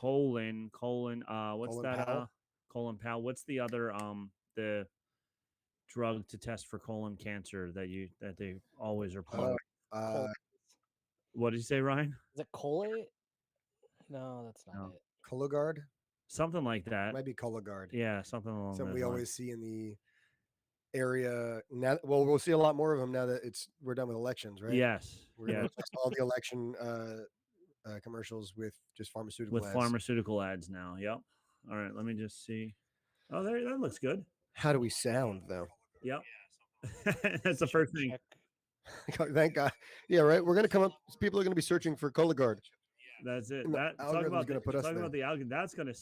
What's Colin that? Powell. Colon Powell. What's the other the drug to test for colon cancer that they always are Oh, plugging? Col- What did you say, Ryan? is it Colate? No, that's not No. it. Cologuard. Something like that. Might be Cologuard. Yeah, something along Something those we lines. always see in the area now. Well, we'll see a lot more of them now that we're done with elections, right? Yes. We're gonna Yeah. replace all the election commercials with just pharmaceutical With ads. pharmaceutical ads now. Yep. All right. Let me just see. Oh, there. That looks good. How do we sound though? Yep. That's the first thing. Check. Thank God. Yeah, right. We're gonna come up. People are gonna be searching for Cologuard. That's it. And the That talk algorithm's about gonna put us talk there. about the algorithm. That's gonna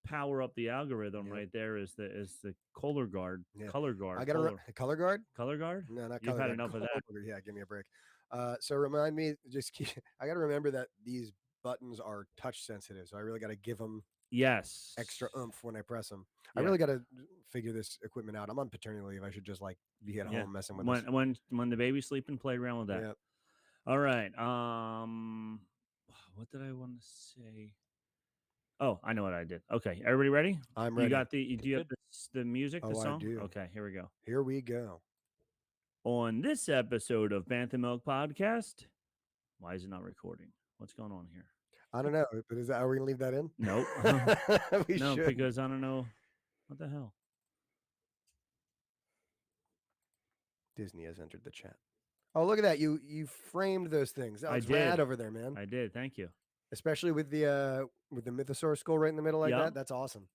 power up the algorithm Yep. right there. Is the color guard? Yeah. Color guard. I got a color guard. Color guard. No, not You've color had guard. enough of that. Color- Yeah, give me a break. So remind me. Just keep, I got to remember that these buttons are touch sensitive. So I really got to give them Yes. extra oomph when I press them. I Yeah. really got to figure this equipment out. I'm on paternity leave. I should just like be at home messing with this. When the baby's sleeping, play around with that. Yeah. All right. What did I want to say? Oh, I know what I did. Okay, everybody ready? I'm You ready. got the? Do you have Good. the music? The Oh, I song? do. Okay, here we go. Here we go. On this episode of BanthaMilk Podcast, why is it not recording? What's going on here? I don't know, but is that? Are we gonna leave that in? Nope. We No, should. because I don't know. What the hell? Disney has entered the chat. Oh, look at that! You framed those things. Oh, I it's rad did. over there, man. I did. Thank you. Especially with the mythosaur skull right in the middle like Yep. that. That's awesome.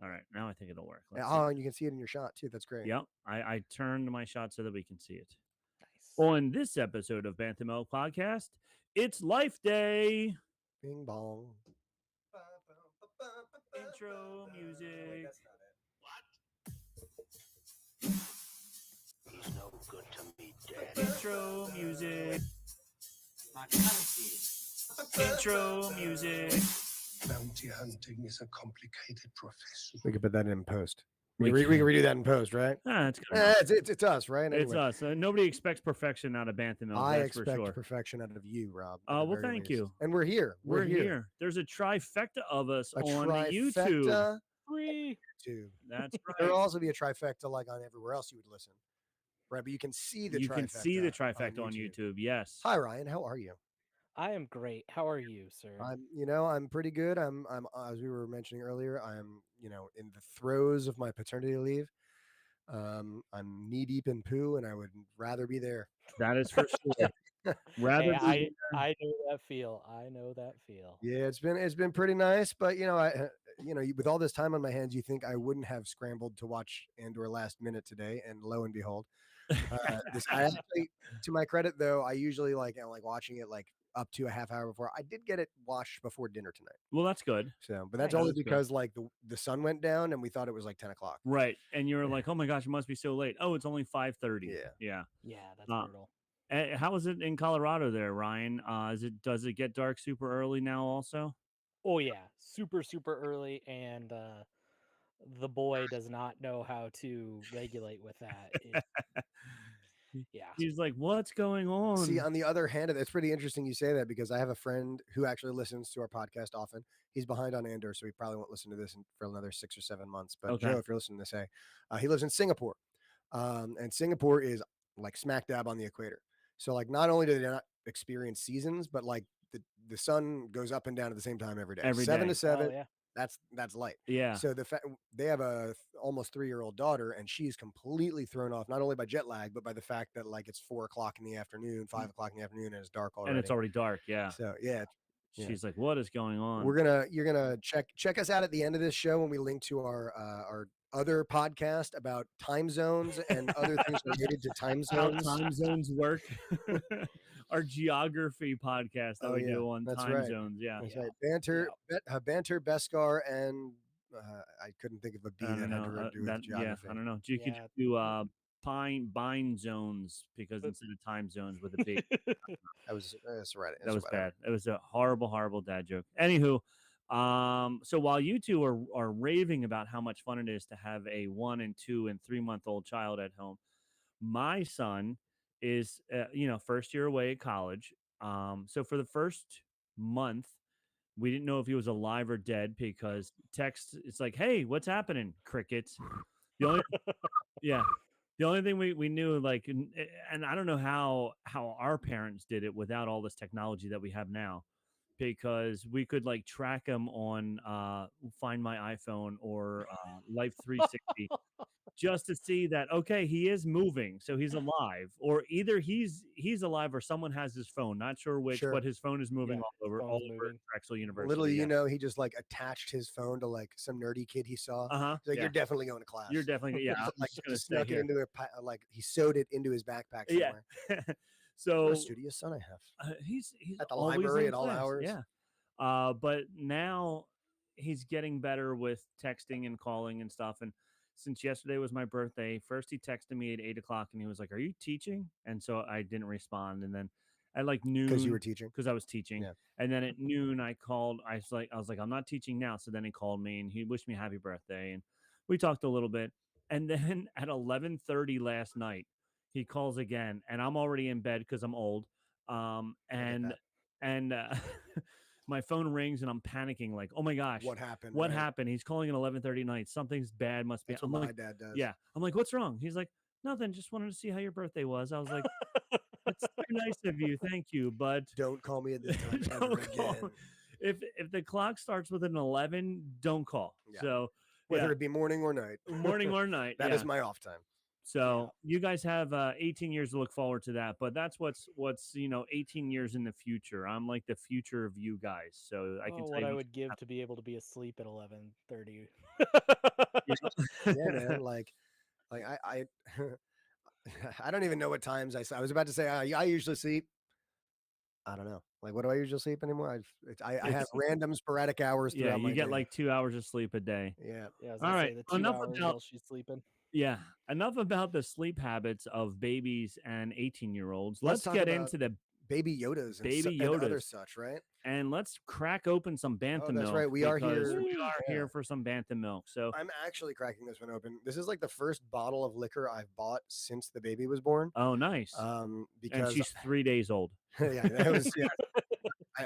All right, now I think it'll work. And, Let's see. and you can see it in your shot too. That's great. Yep. I turned my shot so that we can see it. Nice. On this episode of BanthaMilk Podcast, it's Life Day. Bing bong. Intro music. He's no good to me, Dad. Intro music. Intro music. Bounty hunting is a complicated profession. We could put that in post. We We can can. redo that in post, right? It's good. It's us, right? It's Anyway, us. Nobody expects perfection out of BanthaMilk. I That's for expect sure. perfection out of you, Rob. at Oh, the well, very thank least. you. And we're here. We're here. There's a trifecta of us A on YouTube. trifecta. Free. Too. That's There'll right. also be a trifecta like on everywhere else you would listen, right? But you can see the You trifecta. can see the trifecta on YouTube. Yes. Hi, Ryan. How are you? I am great. How are you, sir? I'm pretty good. I'm as we were mentioning earlier, I'm in the throes of my paternity leave. I'm knee deep in poo, and I would rather be there. That is for sure. Rather Hey, be I know that feel. I know that feel. Yeah, it's been pretty nice, but with all this time on my hands, you think I wouldn't have scrambled to watch Andor last minute today, and lo and behold, I actually, to my credit though, I usually like watching it like up to a half hour before. I did get it watched before dinner tonight, well, that's good. so but that's Nice. only That's good. because like the sun went down and we thought it was like 10 o'clock. Right. And you're like, oh my gosh, it must be so late. Oh, it's only 5:30. Yeah. Yeah. Yeah, that's Uh, brutal. How is it in Colorado there, Ryan? Does it get dark super early now also? Oh yeah, super early, and the boy does not know how to regulate with that. Yeah. He's like, what's going on? See, on the other hand, it's pretty interesting you say that because I have a friend who actually listens to our podcast often. He's behind on Andor, so he probably won't listen to this for another 6 or 7 months. But Okay. Joe, if you're listening to this, he lives in Singapore, and Singapore is like smack dab on the equator. So like, not only do they not experience seasons, but like the sun goes up and down at the same time every day. Every 7 day. to 7. Oh, yeah. That's light. Yeah. So they have a almost 3-year-old daughter, and she's completely thrown off not only by jet lag, but by the fact that like it's 4 o'clock in the afternoon, 5 o'clock in the afternoon, and it's dark already. And it's already dark. Yeah. So yeah, She's like, what is going on? you're gonna check us out at the end of this show when we link to our other podcast about time zones and other things related to time How zones. time zones work. Our geography podcast that Oh, we yeah, do on that's time right. zones. Yeah. That's Yeah. right. Banter, Beskar, and I couldn't think of a B I that don't had know. to do with geography. Yeah, I don't know. You could Yeah. just do bind zones because instead of time zones with a B. That's right. That was bad. It was a horrible dad joke. Anywho, so while you two are raving about how much fun it is to have a 1 and 2 and 3-month-old child at home, my son is first year away at college. So for the first month, We didn't know if he was alive or dead because text. It's like, hey, what's happening? Crickets. The only yeah. The only thing we knew, like, and I don't know how our parents did it without all this technology that we have now, because we could like track him on Find My iPhone or Life 360 just to see that okay, he is moving, so he's alive, or either he's alive or someone has his phone. Not sure which, Sure. but his phone is moving Yeah, all his over phone's moving. Drexel University. Little Yeah. you know, he just like attached his phone to like some nerdy kid he saw. He's like, Yeah. you're definitely going to class. You're definitely yeah. I'm like just gonna stay snuck it here. into like he sewed it into his backpack Yeah. somewhere. What So a studious son I have. he's At the always library in at all class. hours. Yeah. But now he's getting better with texting and calling and stuff. And since yesterday was my birthday, first he texted me at 8 o'clock and he was like, "Are you teaching?" And so I didn't respond. And then at like noon, Because you were teaching. because I was teaching. Yeah. And then at noon, I called. I was like, I'm not teaching now. So then he called me and he wished me happy birthday, and we talked a little bit. And then at 11:30 last night, he calls again, and I'm already in bed because I'm old. And my phone rings and I'm panicking, like, oh my gosh, What happened? what right? happened? He's calling at 11:30 night. Something's bad must be. That's I'm what like, my dad does. yeah. I'm like, what's wrong? He's like, nothing. Just wanted to see how your birthday was. I was like, that's very nice of you. Thank you. But Don't call me at this time ever don't call. again. If the clock starts with an 11, don't call. Yeah. So Whether yeah, it be morning or night. morning or night. That yeah. is my off time. So you guys have 18 years to look forward to that, but that's what's 18 years in the future. I'm like the future of you guys, so I can tell what you I what's would give to be able to be asleep at 11:30. Yeah, man. Like I I don't even know what times I was about to say I usually sleep. I don't know. Like, what do I usually sleep anymore? I have It's- random sporadic hours yeah, throughout you my get day. like 2 hours of sleep a day. Yeah. Yeah, I was All gonna right, say the 2 enough hours about while she's sleeping. yeah, enough about the sleep habits of babies and 18-year-olds. Let's Let's talk get about into the Baby Yodas and, baby and other Yodas. such, right? And let's crack open some Bantha Oh, that's milk. right. We are because here. We are Yeah. here for some Bantha milk. So I'm actually cracking this one open. This is like the first bottle of liquor I've bought since the baby was born. oh, nice. Um, And because she's 3 days old. yeah, that was yeah.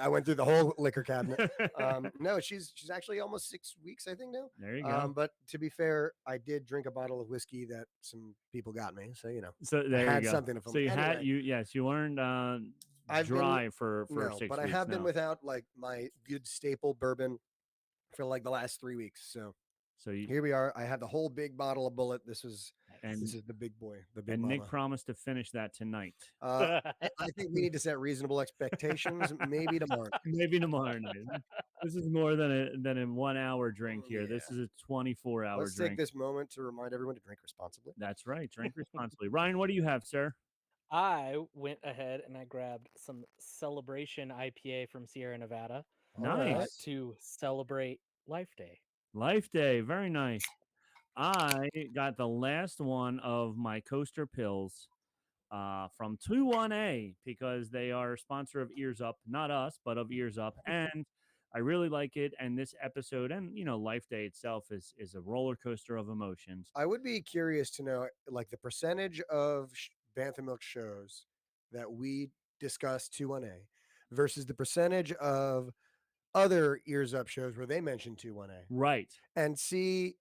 I went through the whole liquor cabinet. No, she's actually almost 6 weeks, I think now. There you go. But to be fair, I did drink a bottle of whiskey that some people got me, so So there had you go. something to So you film. had Anyway. you weren't I've been- dry for no, 6 but I weeks. have been no. without like my good staple bourbon for like the last 3 weeks. So So you here we are. I had the whole big bottle of Bullet. This is and the big boy, the big and Nick mama. promised to finish that tonight. I think we need to set reasonable expectations. Maybe tomorrow. Maybe tomorrow night. This is more than a 1 hour drink here. This Yeah. is a 24-hour Let's drink. take this moment to remind everyone to drink responsibly. That's right. Drink responsibly. Ryan, what do you have, sir? I went ahead and I grabbed some Celebration IPA from Sierra Nevada Nice. to celebrate Life Day. Life Day. Very nice. I got the last one of my coaster pills from 21A because they are a sponsor of Ears Up, not us, but of Ears Up. And I really like it. And this episode and, Life Day itself is a roller coaster of emotions. I would be curious to know, like, the percentage of BanthaMilk shows that we discuss 21A versus the percentage of other Ears Up shows where they mention 21A, Right. and see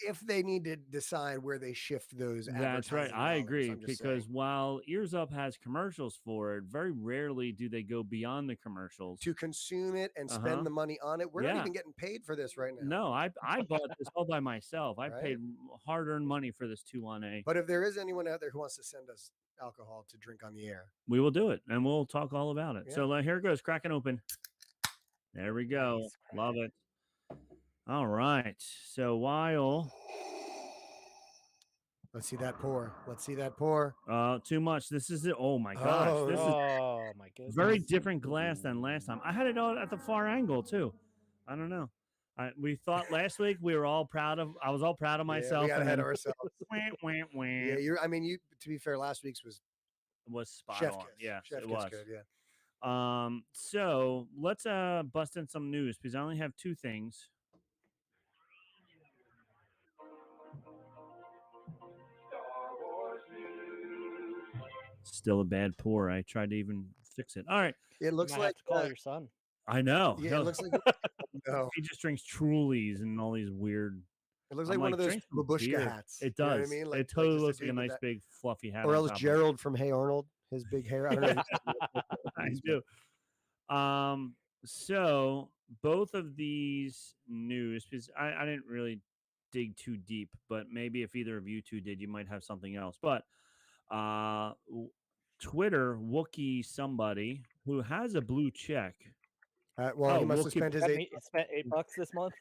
if they need to decide where they shift those. That's right. advertising I dollars. agree I'm just because saying. while Ears Up has commercials for it, very rarely do they go beyond the commercials. To consume it and Uh-huh. spend the money on it, we're not Yeah. even getting paid for this right now. No, I bought this all by myself. I Right? paid hard-earned money for this 21A. But if there is anyone out there who wants to send us alcohol to drink on the air, We will do it, and we'll talk all about it. Yeah. So here it goes, cracking open. There we go. Nice Love crack. it. All right. So while let's see that pour. Let's see that pour. too much. This is it. Oh my gosh. Oh, This is Oh my goodness. very different glass than last time. I had it all at the far angle too. I don't know. We thought last week we were all proud of. I was all proud of myself. Yeah, we got and ahead then of ourselves. wah. Yeah, I mean, to be fair, last week's was Was spot chef on. kiss. Yes, Chef it kiss was. good. Yeah. So let's bust in some news because I only have two things. Still a bad pour. I tried to even fix it. All right. It looks Might have like to call your son. I know. Yeah, it looks like no. He just drinks Trulies and all these weird. It looks I'm like one of those drink some babushka beer. hats. It You know what I does. mean? It Like totally just a looks like a dude with nice that. big fluffy hat Or on else top of it. Gerald from Hey Arnold, his big hair. I don't know. I do. So both of these news, because I didn't really dig too deep, but maybe if either of you two did, you might have something else. But Twitter Wookie somebody who has a blue check. Well, he Oh, must have spent his Spent $8 this month.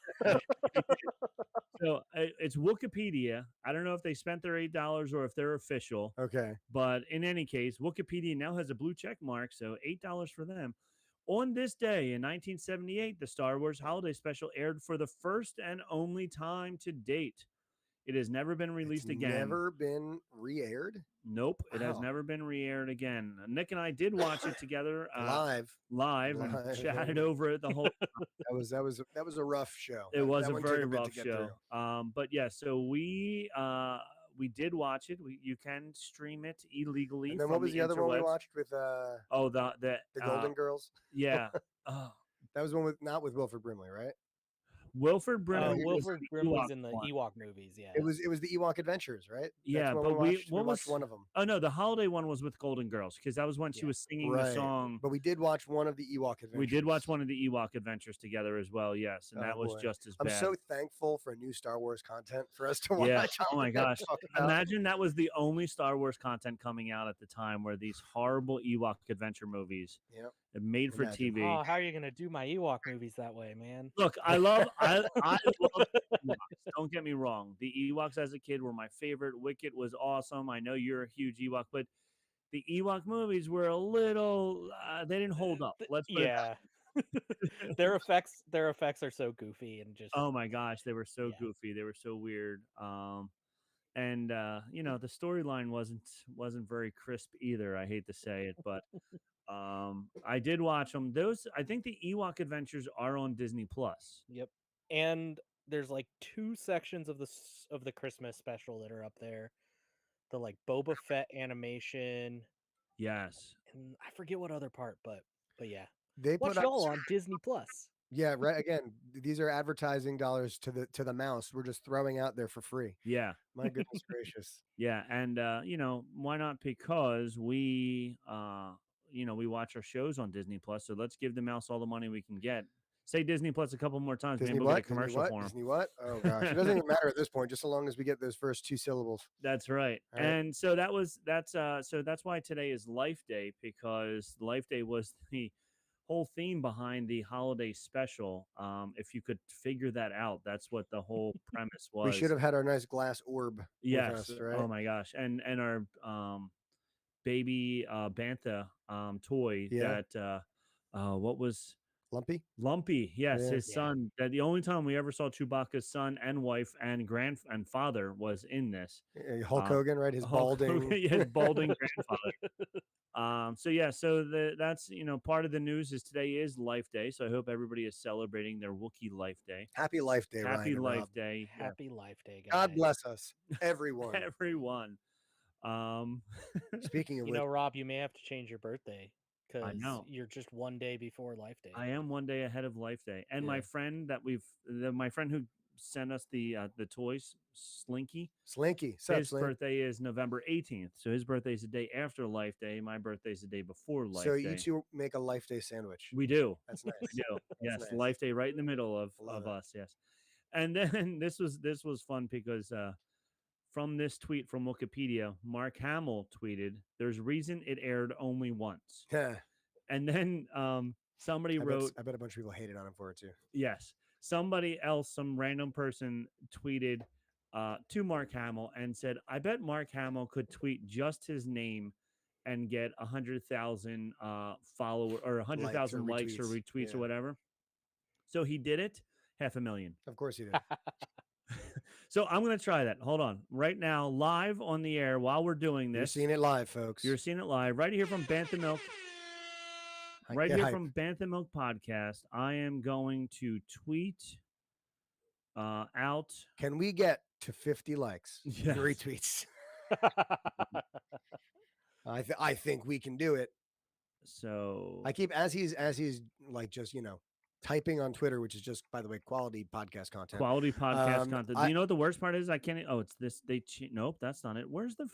So it's Wikipedia. I don't know if they spent their $8 or if they're official. Okay. But in any case, Wikipedia now has a blue check mark, so $8 for them. On this day in 1978, the Star Wars Holiday Special aired for the first and only time to date. It has never been released again. Never been re-aired? Nope, it has Wow. never been re-aired again. Nick and I did watch it together Live. and chatted over it the whole That was a rough show. It was that a one took very bit to rough get show. through. But yeah, so we did watch it. You can stream it illegally. And then from what was the other one we interwebs. watched with Oh, the Golden Girls? Yeah. Oh, That was one with not with Wilford Brimley, right? Wilford Brimley. Wilford Brimley's in the one. Ewok movies. Yeah, It was the Ewok Adventures, right? Yeah, That's but we what watched was one of them. Oh no, the holiday one was with Golden Girls because that was when she was singing the song. But we did watch one of the Ewok Adventures. We did watch one of the Ewok Adventures together as well. Yes, and that was just as bad. I'm so thankful for new Star Wars content for us to watch. Yeah. Oh my gosh! Imagine that was the only Star Wars content coming out at the time, were these horrible Ewok adventure movies. Yep. Made for TV. Oh, how are you gonna do my Ewok movies that way, man? Look, I love Ewoks. Don't get me wrong. The Ewoks as a kid were my favorite. Wicket was awesome. I know you're a huge Ewok, but the Ewok movies were a little they didn't hold up. Let's put it their effects are so goofy and just oh my gosh, they were so goofy. They were so weird. And you know, the storyline wasn't very crisp either. I hate to say it, but I did watch them. Those I think the Ewok Adventures are on Disney Plus. Yep. And there's like 2 sections of the Christmas special that are up there. The like Boba Fett animation. Yes. And I forget what other part, but yeah. They watch it all on Disney Plus. Yeah, right. Again, these are advertising dollars to the mouse. We're just throwing out there for free. Yeah. My goodness gracious. Yeah, and you know, why not? Because we you know, we watch our shows on Disney Plus, so let's give the mouse all the money we can get. Say Disney Plus a couple more times, Disney maybe we'll get a commercial for them. Disney what? Oh gosh, it doesn't even matter at this point, just so long as we get those first 2 syllables. That's right. And so that's why today is Life Day, because Life Day was the whole theme behind the holiday special. If you could figure that out, that's what the whole premise was. We should have had our nice glass orb. Yes. With us, right? Oh my gosh. And our baby Bantha toy that what was Lumpy, yes, his son. That the only time we ever saw Chewbacca's son and wife and father was in this. Hulk Hogan, right? His balding, his balding grandfather. So yeah, so that's, you know, part of the news is today is Life Day. So I hope everybody is celebrating their Wookiee Life Day. Happy Life Day, Happy Ryan Life Day. Happy Life Day, guys. God bless us, everyone. Everyone. Speaking of you know, Rob, you may have to change your birthday. Because you're just one day before Life Day. I am one day ahead of Life Day. And my friend my friend who sent us the toys, Slinky. His birthday is November 18th. So his birthday is the day after Life Day. My birthday is the day before Life Day. So you two make a Life Day sandwich. We do. That's nice. We do. Yes, nice. Life Day right in the middle of us. Yes. And then this was fun because from this tweet from Wikipedia, Mark Hamill tweeted, "There's reason it aired only once." Yeah. And then somebody wrote, I bet a bunch of people hated on him for it too. Yes. Somebody else, some random person tweeted to Mark Hamill and said, "I bet Mark Hamill could tweet just his name and get 100,000 followers or 100,000 likes or retweets or whatever." So he did it, 500,000. Of course he did. So I'm going to try that. Hold on. Right now, live on the air while we're doing this. You're seeing it live, folks. You're seeing it live right here from BanthaMilk. Right here from BanthaMilk Podcast. I am going to tweet out. Can we get to 50 likes? Yes. Retweets. I think we can do it. So I keep as he's like just typing on Twitter, which is just, by the way, quality podcast content. quality podcast content. Do I you know what the worst part is? I can't. Oh, it's this. Nope, that's not it. Where's the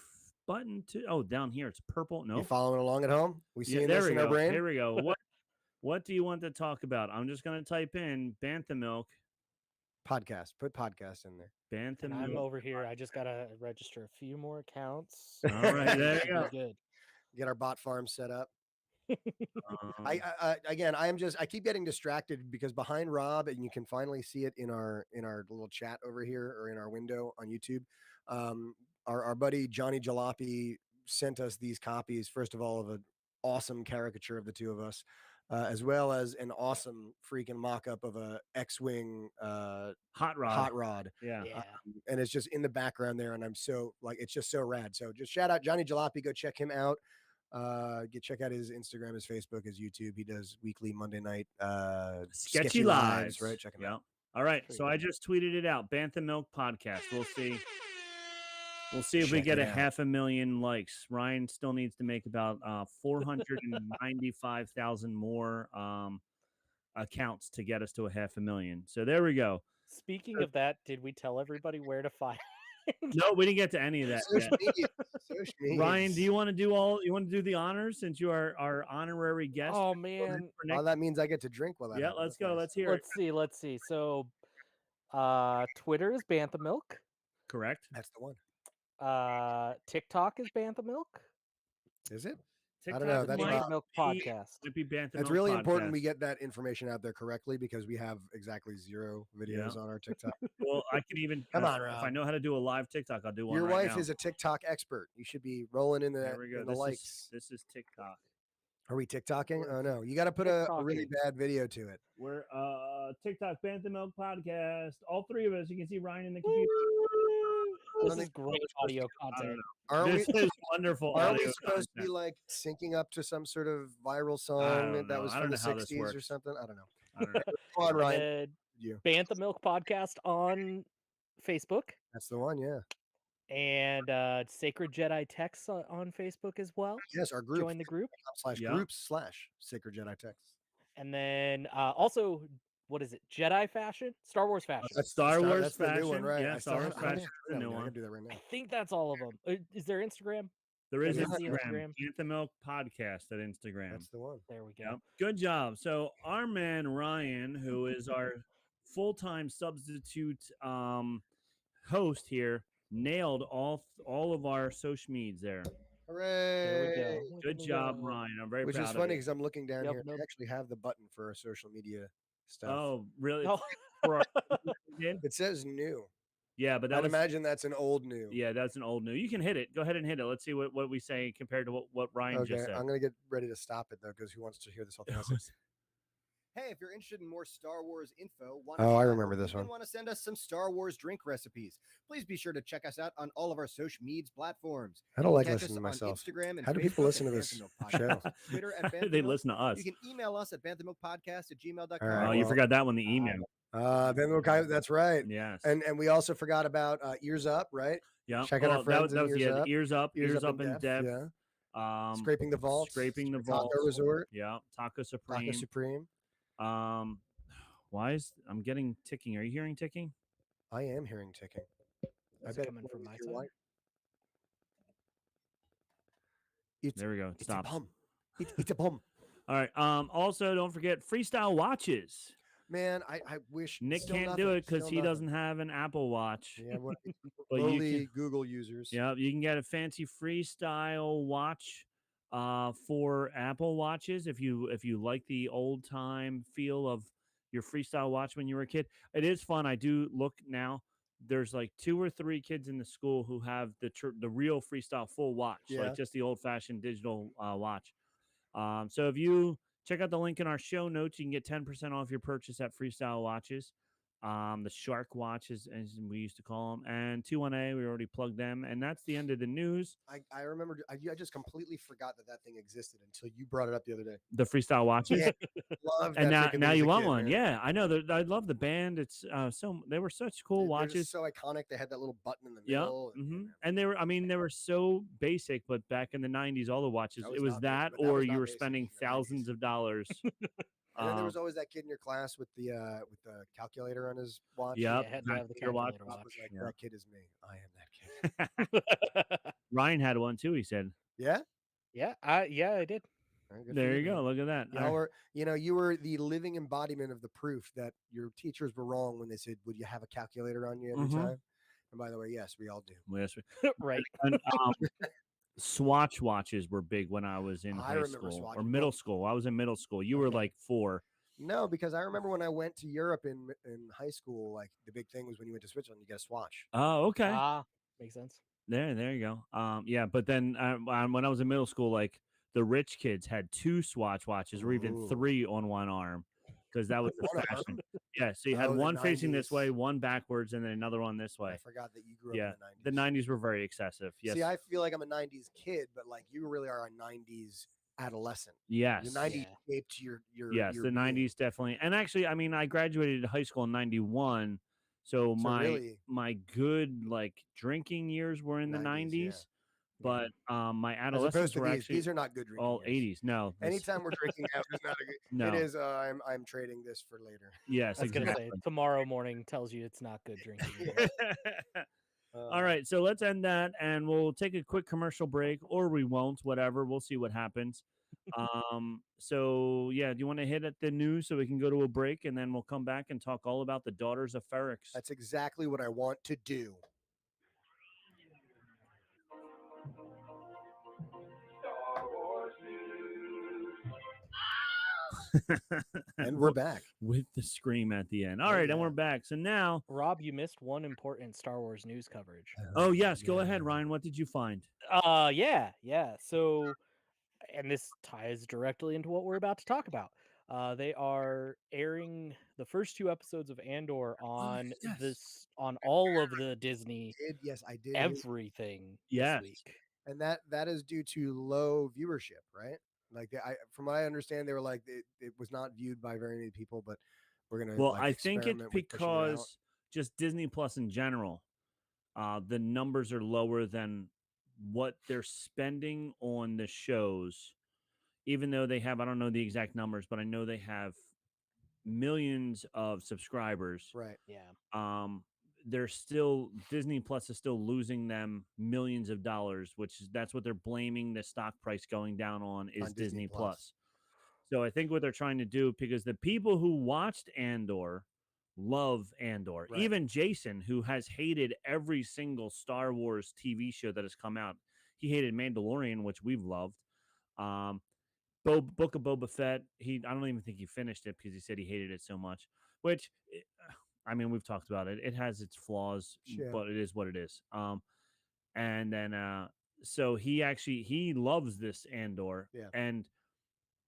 button to? Oh, down here. It's purple. you Nope. following along at home? We Yeah, seeing there this we in our go. brain? Here we go. What do you want to talk about? I'm just gonna type in BanthaMilk. Podcast. Put podcast in there. And I'm BanthaMilk. over here. I just gotta register a few more accounts. All right, there you Should be go. Good. Get our bot farm set up. Um, Again, I keep getting distracted because behind Rob, and you can finally see it in our little chat over here or in our window on YouTube. Our buddy Johnny Jalopy sent us these copies. First of all, of an awesome caricature of the two of us, as well as an awesome freaking mock-up of a X-wing hot rod. hot rod. Yeah. Yeah. And it's just in the background there, and I'm so like, it's just so rad. So just shout out Johnny Jalopy. Go check him out. Check out his Instagram, his Facebook, his YouTube. He does weekly Monday night Sketchy lives. right? Check him Yeah. out. All right. Pretty So I just tweeted it out. BanthaMilk podcast. We'll see. We'll see if we Check get it a out. 500,000 likes. Ryan still needs to make about 495,000 more accounts to get us to a 500,000. So there we go. Speaking of that, did we tell everybody where to find? No, we didn't get to any of that yet. Social media. Social Ryan, do medias. you want to do you want to do the honors since you are our honorary guest? Oh man. for next- Oh, that means I get to drink while that yeah, happens. let's That's go. nice. Let's hear it. Let's see. So Twitter is BanthaMilk. Correct. That's the one. TikTok is BanthaMilk. Is it? TikTok don't know, that's might BanthaMilk be- podcast. might be BanthaMilk It's really important podcast. we get that information out there correctly because we have exactly 0 videos on our TikTok. Well, I can even Come on, if I Rob. know how to do a live TikTok, I'll do one. Your right wife now. is a TikTok expert. You should be rolling in the, There we go. in the likes. This is TikTok. Are we TikToking? Oh no, you got to put a really TikToking. bad video to it. We're TikTok BanthaMilk podcast. All three of us. You can see Ryan in the computer. This don't is think- great audio content. Aren't This we? is wonderful. Are we audio supposed to be content. like syncing up to some sort of viral don't song that know. was I from don't the know how this 60s or works. something? I don't know. I don't know. Come on, Ryan. And You. BanthaMilk podcast on Facebook That's the one. Yeah. and Sacred Jedi Texts on Facebook as well. Yes, our group. Join the group. / Yeah. groups / Sacred Jedi Text. And then also, what is it? Jedi fashion? Star Wars fashion. That's Star Wars That's the new one, fashion. right? Yeah, I Star Wars I don't fashion have is to the do that new one. I one. can do that right I now. think that's all of them. Is there Instagram? There is There's the Instagram. Instagram. BanthaMilk podcast at Instagram. That's the one. There we go. Yep. Good job. So our man Ryan, who is our full-time substitute host here, nailed all of our social medias there. There Hooray! we go. Look Good at me job, go. Ryan. I'm very Which proud is of funny you. because I'm looking down Yep, here. nope. I actually have the button for our social media stuff. Oh, really? Oh. For our- did? It says new. Yeah, but that I'd was imagine that's an old new. yeah, that's an old new. You can hit it. Go ahead and hit it. Let's see what we say compared to what Ryan Okay, just said. I'm gonna get ready to stop it though, because who wants to hear this whole thing? Hey, if you're interested in more Star Wars info, Oh, I remember this one. Want to send us some Star Wars drink recipes? Please be sure to check us out on all of our social media platforms. I don't like Catch listening us to on myself. Instagram and How do people Facebook listen at to this BanthaMilk show? Podcast, Twitter at They BanthaMilk. listen to us. You can email us at banthamilkpodcast@gmail.com. All right, Oh, you well, forgot that one. The email. That's right. Yes. And we also forgot about Ears Up, right? yeah. check out our that friends was, in that was Ears yeah, Up. the ears up in depth. Yeah. Scraping the vaults. Scraping the Taco vaults. Resort. Yeah. Taco Taco Supreme. Supreme. Why is I'm getting ticking? Are you hearing ticking? I am hearing ticking. Is I it bet coming from my your side? wife. It's There we go. It it's a stops. bum. It's a bum. All right. Also, don't forget freestyle watches. Man, I wish Nick still can't nothing, do it because still he nothing. doesn't have an Apple Watch. Yeah, well, But you lowly can- Google users. Yeah, you can get a fancy freestyle watch for Apple Watches if you like the old time feel of your freestyle watch when you were a kid. It is fun. I do look now. There's like 2 or 3 kids in the school who have the real freestyle full watch, Yeah. like just the old fashioned digital watch. So if you check out the link in our show notes, you can get 10% off your purchase at Freestyle Watches. the Shark Watch, as we used to call them, and 21A. We already plugged them, and that's the end of the news. I remember. I just completely forgot that thing existed until you brought it up the other day. The freestyle watches. Yeah, love And that. now you want kid, one. man. Yeah, I know. I love the band. It's so they were such cool They're watches. just so iconic. They had that little button in the Yeah. middle. And they were, I mean, they were so basic, but back in the 90s, all the watches, it was not that, but that or was you not were basic spending in the 90s. thousands of dollars. And then there was always that kid in your class with the calculator on his watch. Yep. Yeah, had to have the Your watch. calculator watch. Was like, Yeah. that kid is me. I am that kid. Ryan had one too, he said. Yeah. Yeah, I did. All right, There you man. go. Look at that. Y'all were, you were the living embodiment of the proof that your teachers were wrong when they said, "Would you have a calculator on you every time?" And by the way, yes, we all do. Yes. Right. And, Swatch watches were big when I was in I high remember school Swatch. or middle school. I was in middle school. You were Okay. like 4. No, because I remember when I went to Europe in high school, like the big thing was when you went to Switzerland, you get a Swatch. Oh, okay. Makes sense. There you go. Yeah, but then when I was in middle school, like the rich kids had 2 Swatch watches or even Ooh. 3 on one arm because that was the One arm? fashion. Yeah, so you had Oh, the one facing this 90s. way, one backwards, and then another one this way. I forgot that you grew Yeah, up in the 90s. the 90s were very excessive. Yes. See, I feel like I'm a 90s kid, but like you really are a 90s adolescent. Yes. The 90s shaped your Yes, your the being. 90s definitely. And actually, I mean, I graduated high school in 91. So my good like drinking years were in the 90s, but my As adolescence opposed to were these, actually these are not good drinking all years. 80s. No. Anytime we're drinking now is not a good. No. It is. I'm trading this for later. Yes, I was gonna say exactly. tomorrow morning tells you it's not good drinking. All right, so let's end that, and we'll take a quick commercial break, or we won't. Whatever, we'll see what happens. So yeah, do you want to hit at the news so we can go to a break, and then we'll come back and talk all about the Daughters of Ferrix? That's exactly what I want to do. And we're back with the scream at the end. All right, and we're back. So now, Rob, you missed one important Star Wars news coverage. Oh yes, go ahead, Ryan. What did you find? Yeah. So, and this ties directly into what we're about to talk about. They are airing the first 2 episodes of Andor on on all of the Disney. I did. Everything this week. And that is due to low viewership, right? Like from what I understand, they were like it was not viewed by very many people, but we're gonna. Well, I think it's because just Disney Plus in general, the numbers are lower than what they're spending on the shows. Even though they have, I don't know the exact numbers, but I know they have millions of subscribers. Right. Yeah. They're still Disney Plus is still losing them millions of dollars, which is that's what they're blaming the stock price going down on is Disney Plus. So I think what they're trying to do, because the people who watched Andor love Andor. Right. Even Jason, who has hated every single Star Wars TV show that has come out, he hated Mandalorian, which we've loved. Book of Boba Fett, I don't even think he finished it because he said he hated it so much, which I mean, we've talked about it. It has its flaws, but it is what it is. And then so he loves this Andor. Yeah. And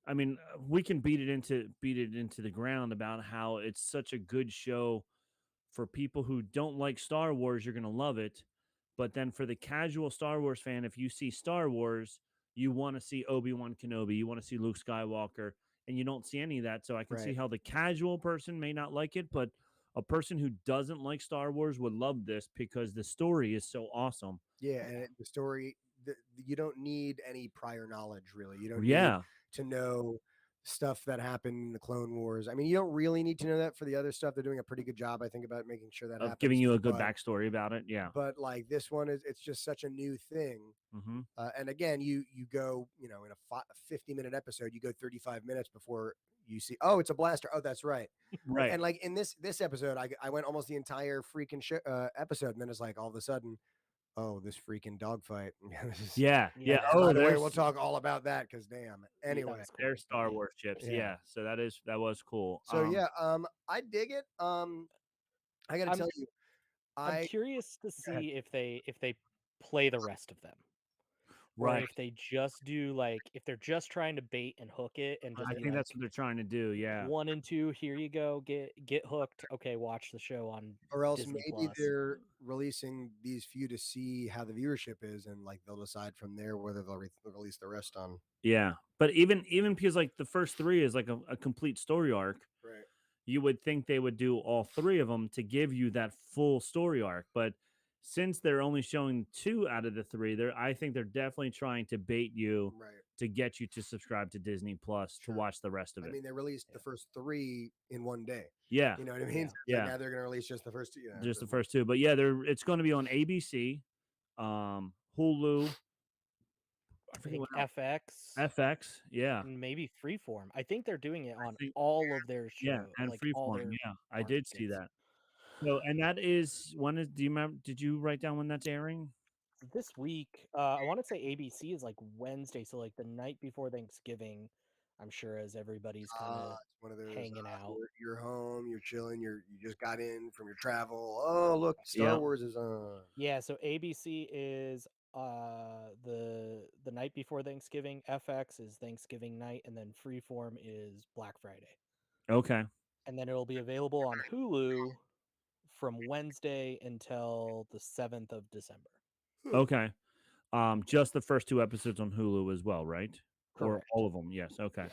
I mean, we can beat it into the ground about how it's such a good show for people who don't like Star Wars. You're gonna love it, but then for the casual Star Wars fan, if you see Star Wars, you want to see Obi-Wan Kenobi, you want to see Luke Skywalker, and you don't see any of that. So I can see how the casual person may not like it, but a person who doesn't like Star Wars would love this because the story is so awesome. Yeah, and the story, you don't need any prior knowledge, really. You don't need to know stuff that happened in the Clone Wars. I mean, you don't really need to know that for the other stuff. They're doing a pretty good job, I think, about making sure that happens. Giving you a good backstory about it, yeah. But like this one it's just such a new thing. Mm-hmm. And again, you go, in a 50-minute episode, you go 35 minutes before you see, oh, it's a blaster. Oh, that's right. Right. And like in this episode, I went almost the entire freaking episode, and then it's like all of a sudden, oh, this freaking dogfight. Yeah. Oh, by the way, we'll talk all about that because damn. Anyway, cool. They're Star Wars ships. Yeah. So that was cool. So I dig it. I gotta tell you, I'm curious to see if they play the rest of them. or Right. if they just do like if they're just trying to bait and hook it and just I be think like that's what they're trying to do. Yeah. 1 and 2, here you go, get hooked. Okay, watch the show on Or else Disney maybe Plus. they're releasing these few to see how the viewership is, and like they'll decide from there whether they'll release the rest on. Yeah. But even because like the first three is like a complete story arc, Right. you would think they would do all three of them to give you that full story arc. But since they're only showing two out of the three, I think they're definitely trying to bait you Right. to get you to subscribe to Disney Plus to Sure. watch the rest of I it. mean, they released the first 3 in one day. Yeah. You know what I mean? Yeah. So it's like Yeah. now they're going to release just the first 2. Just the first two. But yeah, it's going to be on ABC, Hulu. I I forget think what else. FX FX. Yeah. and maybe Freeform. I think they're doing it I on think all of their yeah, show, and like all Freeform. their Yeah, I did see markets. that. So, and that is when is? Do you remember? Did you write down when that's airing? This week, I want to say ABC is like Wednesday, so like the night before Thanksgiving. I'm sure as everybody's kind of It's one of those. hanging out. You're home, you're chilling, you just got in from your travel. Oh, look, Star Yeah. Wars is on. Yeah, so ABC is the night before Thanksgiving, FX is Thanksgiving night, and then Freeform is Black Friday. Okay. And then it'll be available on Hulu from Wednesday until the 7th of December. Okay. Just the first two episodes on Hulu as well, right? Or Correct. all of them? Yes. Okay. Yeah.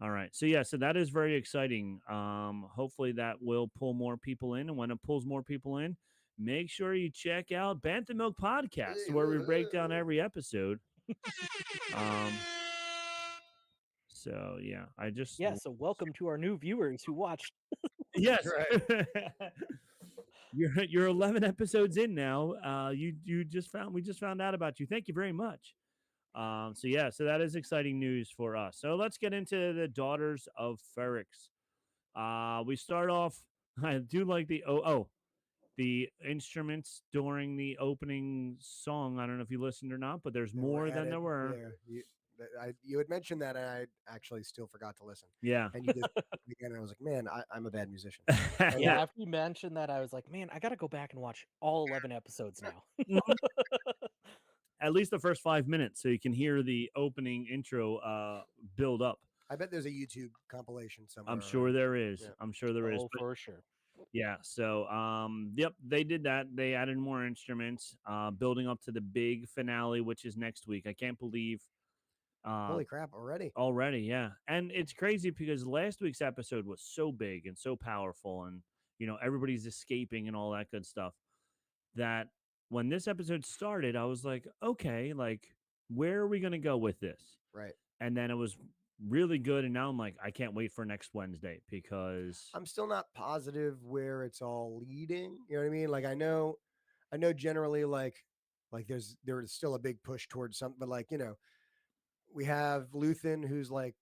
All right. So yeah, so that is very exciting. Hopefully that will pull more people in, and when it pulls more people in, make sure you check out BanthaMilk Podcast, where we break down every episode. So yeah, I just Yeah, so welcome to our new viewers who watched. yes. Right. You're 11 episodes in now. We just found out about you. Thank you very much. So yeah, so that is exciting news for us. So let's get into the Daughters of Ferrix. We start off. I do like the instruments during the opening song. I don't know if you listened or not, but there's They were more than added. there were. Yeah, you had mentioned that, and I actually still forgot to listen. Yeah. And you did again, and I was like, man, I'm a bad musician. Yeah, after you mentioned that, I was like, man, I got to go back and watch all 11 episodes now. Mhm. At least the first 5 minutes, so you can hear the opening intro build up. I bet there's a YouTube compilation somewhere. I'm sure there is. Yeah. I'm sure there is. Oh, But for sure. yeah, so yep, they did that. They added more instruments, building up to the big finale, which is next week. I can't believe Holy crap, already. already, yeah. And it's crazy because last week's episode was so big and so powerful, and everybody's escaping and all that good stuff, that when this episode started, I was like, okay, like where are we gonna go with this? Right. And then it was really good, and now I'm like, I can't wait for next Wednesday because I'm still not positive where it's all leading. You know what I mean? Like I know generally like there is still a big push towards something, but like, we have Luthen who's like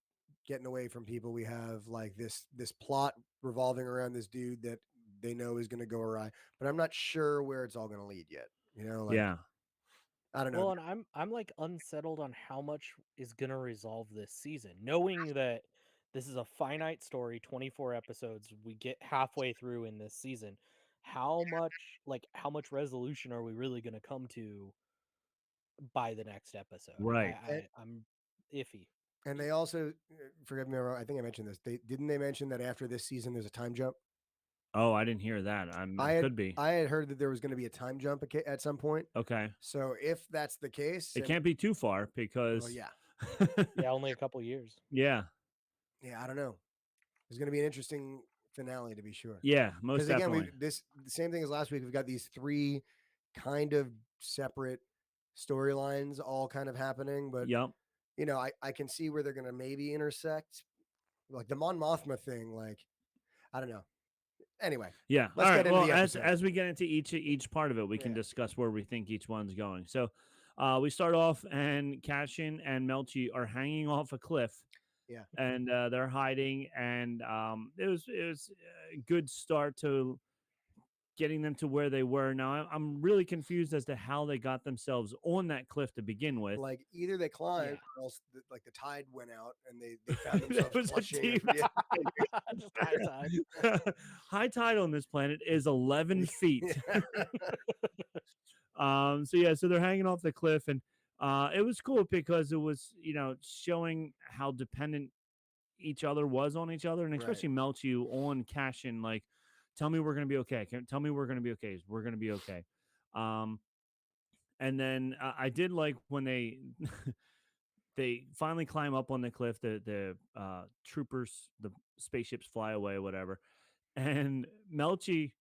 getting away from people. We have like this plot revolving around this dude that they know is going to go awry, but I'm not sure where it's all going to lead yet. Like yeah. I don't know. Well, and I'm like unsettled on how much is gonna resolve this season, knowing that this is a finite story, 24 episodes. We get halfway through in this season. How much resolution are we really gonna come to by the next episode? Right. I'm iffy. And they also, forgive me, I think I mentioned this. They mention that after this season there's a time jump. Oh, I didn't hear that. Could be. I had heard that there was going to be a time jump at some point. Okay. So if that's the case, It can't be too far because Well, yeah. Yeah, only a couple years. Yeah. Yeah, I don't know. It's going to be an interesting finale to be sure. Yeah, most Because again, definitely. the same thing as last week. We've got these 3 kind of separate storylines all kind of happening, but Yep. I can see where they're going to maybe intersect, like the Mon Mothma thing. Like, I don't know. Anyway, Yeah. let's All get right. into Well, the as episode. as we get into each part of it, we can Yeah. discuss where we think each one's going. So, we start off, and Cashin and Melchi are hanging off a cliff. Yeah. And they're hiding, and it was a good start to getting them to where they were. Now, I'm really confused as to how they got themselves on that cliff to begin with. Like either they climbed, Yeah. or else like the tide went out and they found It themselves was a clutching. deep- Just high tide. High tide on this planet is 11 feet. So yeah, so they're hanging off the cliff, and It was cool because it was, showing how dependent each other was on each other, and Right. especially Melchi on Cashin, like, tell me we're gonna be okay. Tell me we're gonna be okay. We're gonna be okay. Um, and then I did like when they they finally climb up on the cliff. The troopers, the spaceships fly away, or whatever. And Melchi,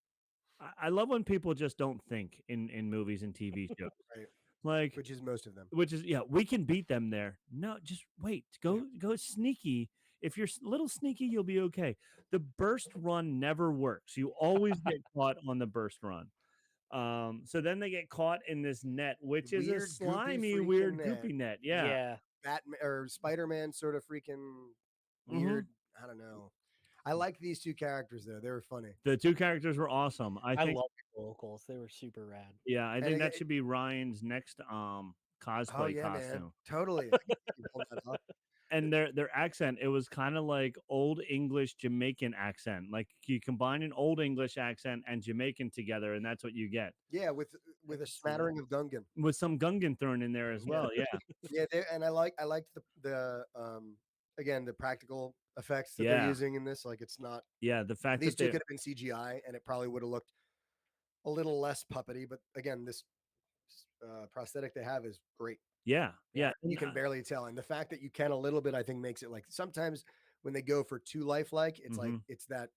I love when people just don't think in movies and TV shows. Right. Like, Which is most of them. which is, yeah, we can beat them there. No, just wait. Go sneaky. If you're a little sneaky, you'll be okay. The burst run never works. You always get caught on the burst run. So then they get caught in this net, which is a Weird, goopy, slimy, freaking weird, net. goopy net. Yeah. Yeah. Batman or Spider-Man sort of freaking Mhm. weird. I don't know. I like these two characters though. They were funny. The two characters were awesome. I I think, love the locals. They were super rad. yeah, I And think again, that should be Ryan's next oh cosplay yeah, man, costume. totally. I can see you pull that off. And their accent, it was kind of like old English Jamaican accent. Like, you combine an old English accent and Jamaican together, and that's what you get. Yeah, with I a can see that. smattering of Gungan. With some Gungan thrown in there as Yeah. well. Yeah. Yeah, and I liked the again the practical effects that they're Yeah. using in this. Like it's not Yeah. The fact these that two they, could have been CGI and it probably would have looked a little less puppety. But again, this prosthetic they have is great. yeah. Yeah. You can barely tell, and the fact that you can a little bit, I think, makes it like sometimes when they go for too lifelike, it's like it's that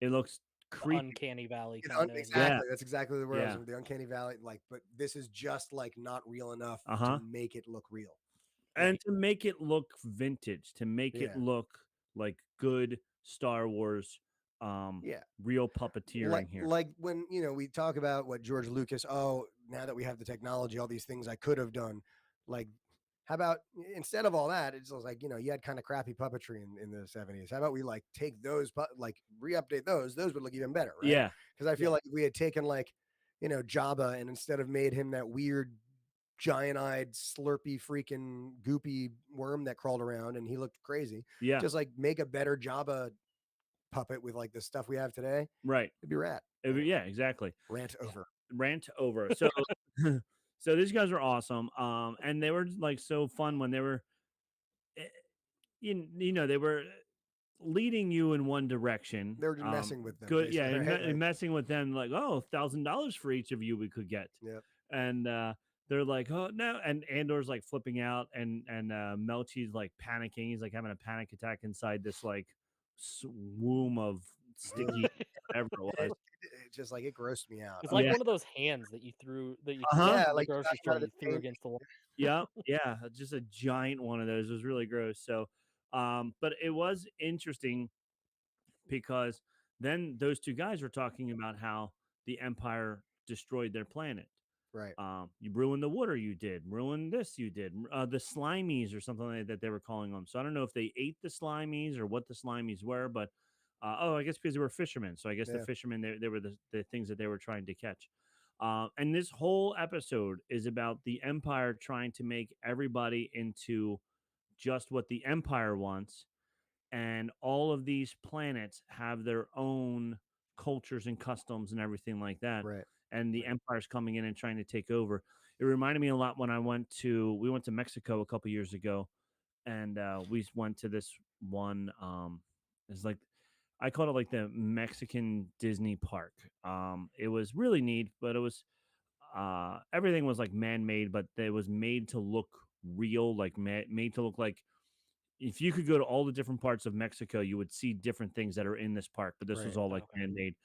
It looks The creepy. uncanny valley it's kind of. exactly that's exactly the word I was Yeah. with the uncanny valley. Like, but this is just like not real enough Uh-huh. to make it look real. And to make it look vintage, to make it Yeah. look like good Star Wars, Yeah. real puppeteering here. Like when we talk about what George Lucas. Oh, now that we have the technology, all these things I could have done. Like, how about instead of all that, it's just like you had kind of crappy puppetry in the 70s. How about we like take those, like re-update those? Those would look even better, right? Yeah. Because I feel like if we had taken like Jabba and instead of made him that weird giant-eyed slurpy freaking goopy worm that crawled around and he looked crazy, Yeah. just like make a better Jabba puppet with like the stuff we have today, Right. it'd be rad. Yeah, exactly. Rant over. Rant over. So so these guys are awesome. And they were like so fun when they were eh, they were leading you in one direction. They were just messing with them. Good, yeah, basically, right? Like, messing with them, like, oh, $1,000 for each of you we could get. Yep. And they're like, oh no, and Andor's like flipping out, and Melchi's like panicking. He's like having a panic attack inside this like womb of sticky whatever it was. it just like it grossed me out. It's like Yeah. one of those hands that you threw Uh-huh. Yeah, from the like grocery got store out of you the threw tank. against the wall. Yeah, yeah, just a giant one of those. It was really gross. So, but it was interesting because then those two guys were talking about how the Empire destroyed their planet. Right. You ruined the water, you did. Ruined this, you did. The slimies or something like that they were calling them. So I don't know if they ate the slimies or what the slimies were, but I guess because they were fishermen. So I guess the Yeah. fishermen, they were the things that they were trying to catch. And this whole episode is about the Empire trying to make everybody into just what the Empire wants. And all of these planets have their own cultures and customs and everything like that. Right. And the Empire's coming in and trying to take over. It reminded me a lot when we went to Mexico a couple years ago, and we went to this one. It's like, I called it like the Mexican Disney park. It was really neat, but it was everything was like man-made, but it was made to look real, like made to look like if you could go to all the different parts of Mexico, you would see different things that are in this park, but this was Right. all like Okay. man-made.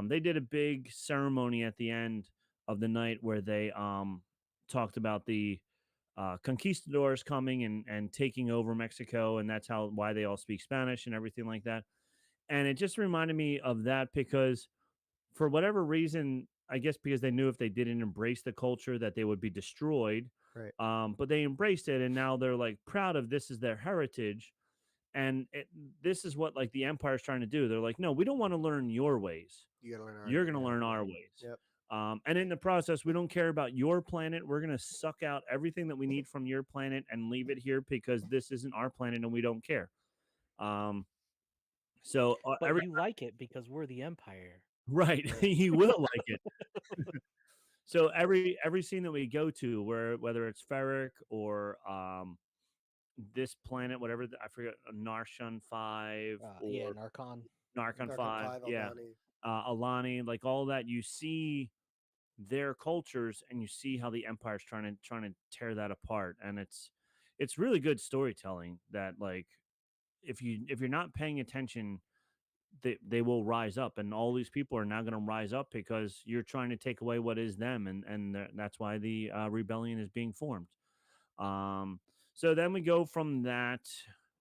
They did a big ceremony at the end of the night where they talked about the conquistadors coming and taking over Mexico, and that's why they all speak Spanish and everything like that. And it just reminded me of that because for whatever reason, I guess because they knew if they didn't embrace the culture that they would be destroyed. Right. But they embraced it, and now they're like proud of this is their heritage, and this is what like the Empire's trying to do. They're like, no, we don't want to learn your ways. You gotta learn our You're going to learn our ways. Yep. And in the process, we don't care about your planet. We're going to suck out everything that we need from your planet and leave it here because this isn't our planet and we don't care. So But you like it because we're the Empire. right, you will like it. So every scene that we go to, whether it's Ferric or this planet, whatever I forget, Narshan 5 Yeah, or Narcon. Narcon Narcon 5, 5, yeah, Aldani. Alani, like all that, you see their cultures and you see how the Empire's trying to tear that apart, and it's really good storytelling that, like, if you're not paying attention, they will rise up, and all these people are now going to rise up because you're trying to take away what is them, and that's why the rebellion is being formed. um so then we go from that,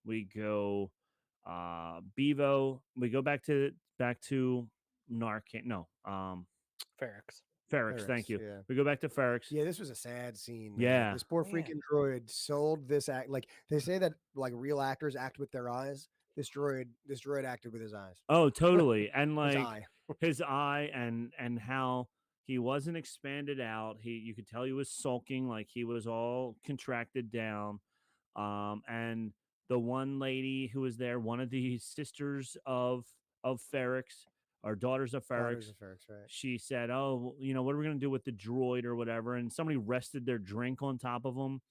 we go Bevo, we go back to Narcan, no, Ferrix. Ferrix, thank Ferrix, you. yeah. We go back to Ferrix. Yeah, this was a sad scene, man. Yeah. This poor Man. freaking droid sold this act. Like they say that like real actors act with their eyes. This droid acted with his eyes. Oh, totally. And His like eye. his eye, and how he wasn't expanded out. You could tell he was sulking, like he was all contracted down. And the one lady who was there, one of the sisters of Ferrix, or daughters of Ferrix, Daughters of Ferrix, right? she said, "Oh, what are we gonna do with the droid or whatever?" And somebody rested their drink on top of him,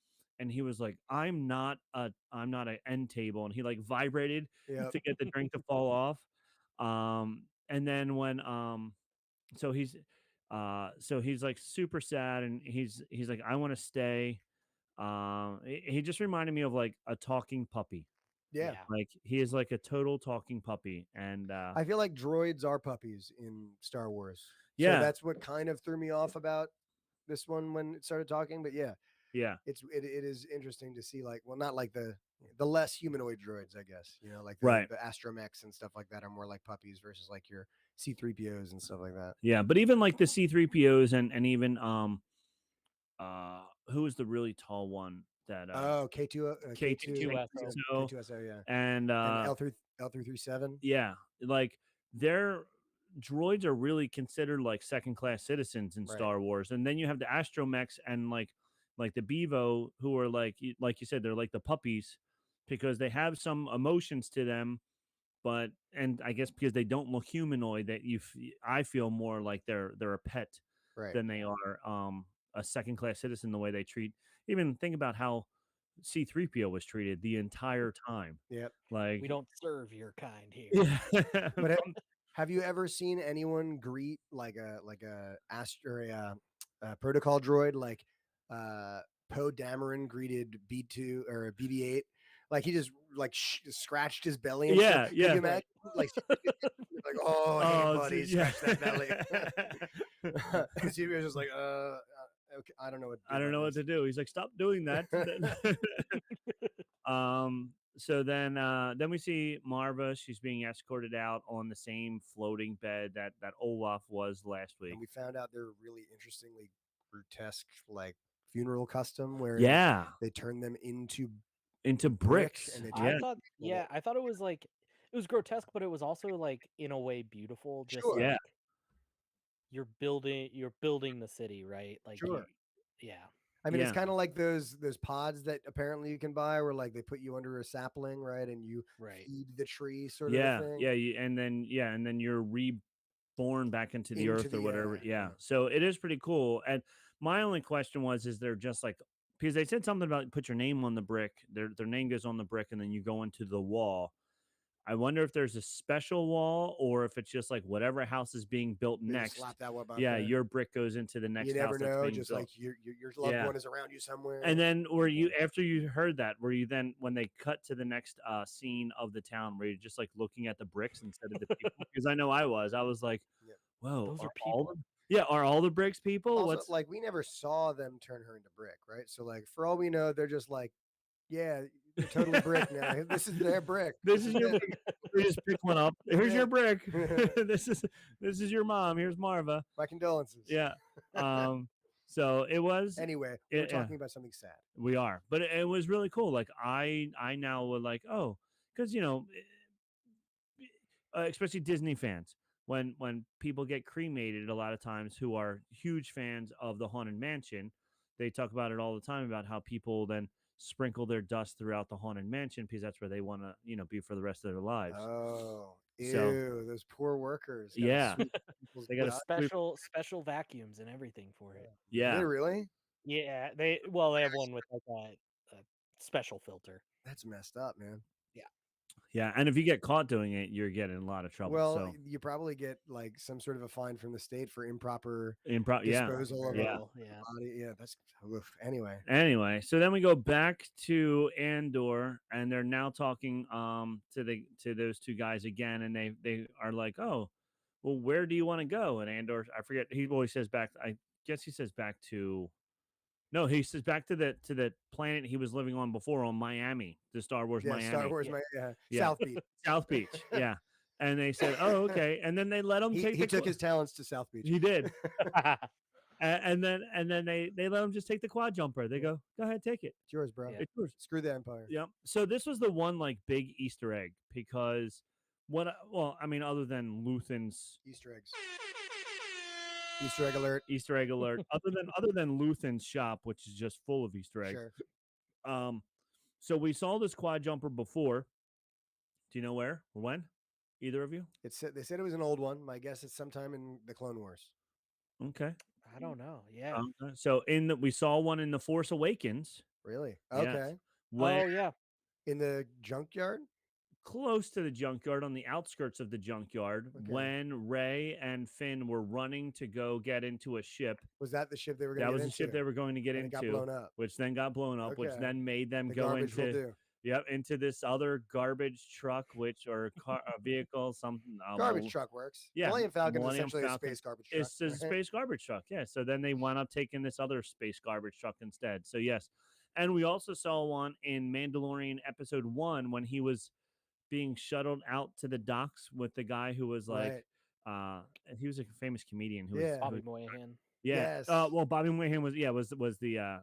and he was like, I'm not an end table," and he like vibrated Yep. to get the drink to fall off. And then when so he's like super sad, and he's like, "I want to stay." He just reminded me of like a talking puppy. Yeah. Like he is like a total talking puppy, and I feel like droids are puppies in Star Wars. So yeah, that's what kind of threw me off about this one when it started talking. But yeah, yeah, it is interesting to see, like, well, not like the less humanoid droids, I guess. Like right. the astromechs and stuff like that are more like puppies versus like your C3POs and stuff like that. Yeah, but even like the C3POs, and even who was the really tall one that Oh, K2 K2 K2SO. K2SO, yeah. and And L337. yeah, like their droids are really considered like second class citizens in Right. Star Wars. And then you have the astromechs, and like the Bevo, who are like you said, they're like the puppies because they have some emotions to them, but and I guess because they don't look humanoid, that I feel more like they're a pet Right. than they are a second class citizen, the way they treat. Even think about how C3PO was treated the entire time. Yep. Like, We don't serve your kind here. yeah. But have you ever seen anyone greet like a protocol droid like Poe Dameron greeted B2 or BB-8? Like he just like scratched his belly and Yeah, stuff. yeah. Could you imagine? Like, like, oh, hey, Oh, buddy, yeah. scratch that belly. And he was just like, okay, I don't know what to do. I don't know what to do. He's like, stop doing that. So then we see Marva. She's being escorted out on the same floating bed that Olaf was last week. And we found out they're really interestingly grotesque, like funeral custom where Yeah, they turn them into bricks. and they Yeah. I thought it was like it was grotesque, but it was also like in a way beautiful. Just Sure. like Yeah. you're building the city, right? Like Sure. yeah. I mean, it's Yeah. kind of like those pods that apparently you can buy where like they put you under a sapling, right? And you Right. feed the tree sort Yeah, of thing. yeah, and then you're reborn back into the earth or whatever. Yeah. yeah. So it is pretty cool. And my only question was, is there just like, because they said something about put your name on the brick, their name goes on the brick, and then you go into the wall. I wonder if there's a special wall, or if it's just like whatever house is being built They just next. slap that web up Yeah, there. your brick goes into the next You house never that's know, being just built. like your loved Yeah. one is around you somewhere. And then were you, after you heard that, were you then, when they cut to the next scene of the town, were you just like looking at the bricks instead of the people? Because I know I was like, Yeah. whoa, Those are all people? are all the bricks people? Also, What's like we never saw them turn her into brick, right? So like for all we know, they're just like, yeah, they're totally brick now. This is their brick. this is your it. brick. We just pick one up. Here's Yeah. your brick. this is your mom. Here's Marva. My condolences. Yeah. So it was. Anyway, we're talking about something sad. We are, but it was really cool. Like I now would like, oh, because especially Disney fans, when people get cremated, a lot of times, who are huge fans of the Haunted Mansion, they talk about it all the time about how people then sprinkle their dust throughout the Haunted Mansion because that's where they want to be for the rest of their lives. Oh, ew, So- those poor workers. Yeah. They got with a special vacuums and everything for it. Do yeah. they really? Yeah, they have one with like a special filter. That's messed up, man. Yeah, and if you get caught doing it, you're getting in a lot of trouble. Well, So you probably get like some sort of a fine from the state for improper yeah, disposal of yeah. a body. Yeah, that's anyway. Anyway, so then we go back to Andor, and they're now talking to those two guys again, and they are like, oh, well, where do you want to go? And Andor, I forget, he always says back. I guess he says back to. No, he says back to the planet he was living on before, on Miami, the Star Wars Yeah, Miami. Star Wars, Yeah. South Beach. South Beach. Yeah. And they said, "Oh, okay." And then they let him take. He took his talents to South Beach. He did. and then they let him just take the quad jumper. They go ahead, take it. It's yours, bro. Yeah. It's yours. Screw the Empire. Yep. So this was the one like big Easter egg because other than Luthen's Easter eggs. Easter egg alert. Easter egg alert, other than Luthen's shop, which is just full of Easter eggs. Sure. So we saw this quad jumper before. Do you know where or when? Either of you? They said it was an old one. My guess is sometime in the Clone Wars. Okay. I don't know. Yeah. So we saw one in the Force Awakens. Really? Yes. Okay. Oh yeah. In the junkyard? Close to the junkyard, on the outskirts of the junkyard, Okay. when Rey and Finn were running to go get into a ship. Was that the ship they were going to That get was into? the ship they were going to get And into, it got blown up. which then got blown up, which Okay. then made them The go garbage will into do. into this other garbage truck, or a vehicle, something. Garbage truck works. Yeah, Millennium Falcon is Millennium essentially Falcon a space garbage truck. It's a right? space garbage truck. Yeah. So then they wound up taking this other space garbage truck instead. So yes, and we also saw one in Mandalorian episode 1 when he was being shuttled out to the docks with the guy who was like, and he was a famous comedian who Yeah. was Bobby Moynihan. yeah. Yes. Well, Bobby Moynihan was the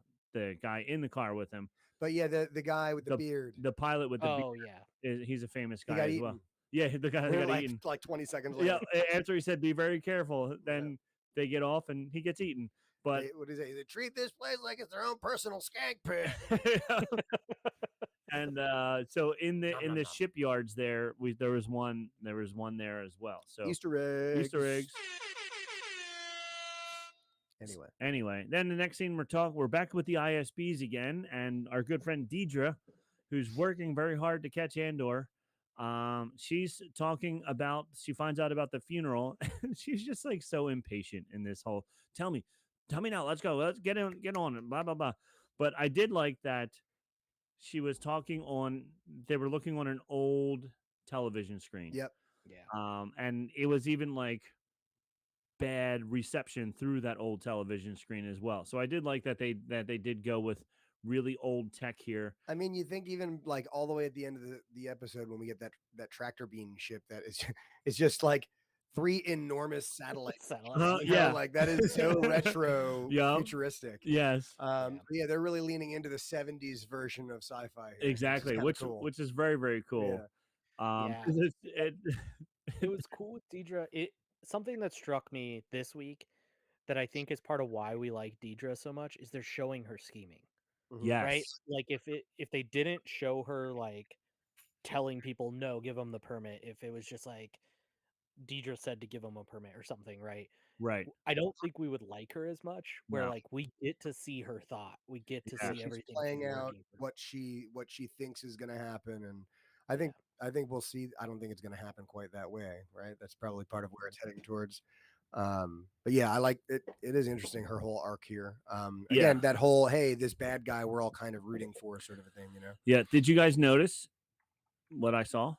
guy in the car with him. But yeah, the guy with the beard. The pilot with the Oh beard. yeah. He's a famous He guy got as eaten. well. Yeah, the guy that got like, eaten. like 20 seconds later. Yeah, after he said, "Be very careful," then they get off and he gets eaten. But What is it? They treat this place like it's their own personal skank pit. and so in the shipyards there was one there as well. So Easter eggs. Anyway, then the next scene we're back with the ISBs again, and our good friend Deidre, who's working very hard to catch Andor. She's talking about, she finds out about the funeral, and she's just like so impatient in this whole tell me now, let's go, let's get on and blah blah blah. But I did like that she was they were looking on an old television screen. Yep. Yeah. And it was even like bad reception through that old television screen as well. So I did like that they did go with really old tech here. I mean, you think even like all the way at the end of the episode when we get that tractor beam ship that is it's just like 3 enormous satellites. Yeah, like that is so retro, futuristic. Yes. Yeah, they're really leaning into the 70s version of sci-fi here. Exactly, which is very, very cool. Yeah. 'Cause It was cool with Deidre. Something that struck me this week that I think is part of why we like Deidre so much is they're showing her scheming. Yes. Right? Like if they didn't show her like telling people no, give them the permit, if it was just like Deidre said to give them a permit or something, right? Right. I don't think we would like her as much. Where No. like we get to see her thought, we get to see She's everything playing out working for her. what she thinks is going to happen, and I think we'll see. I don't think it's going to happen quite that way, right? That's probably part of where it's heading towards. But yeah, I like it. It is interesting, her whole arc here. Again, that whole hey, this bad guy we're all kind of rooting for sort of a thing, you know? Yeah. Did you guys notice what I saw?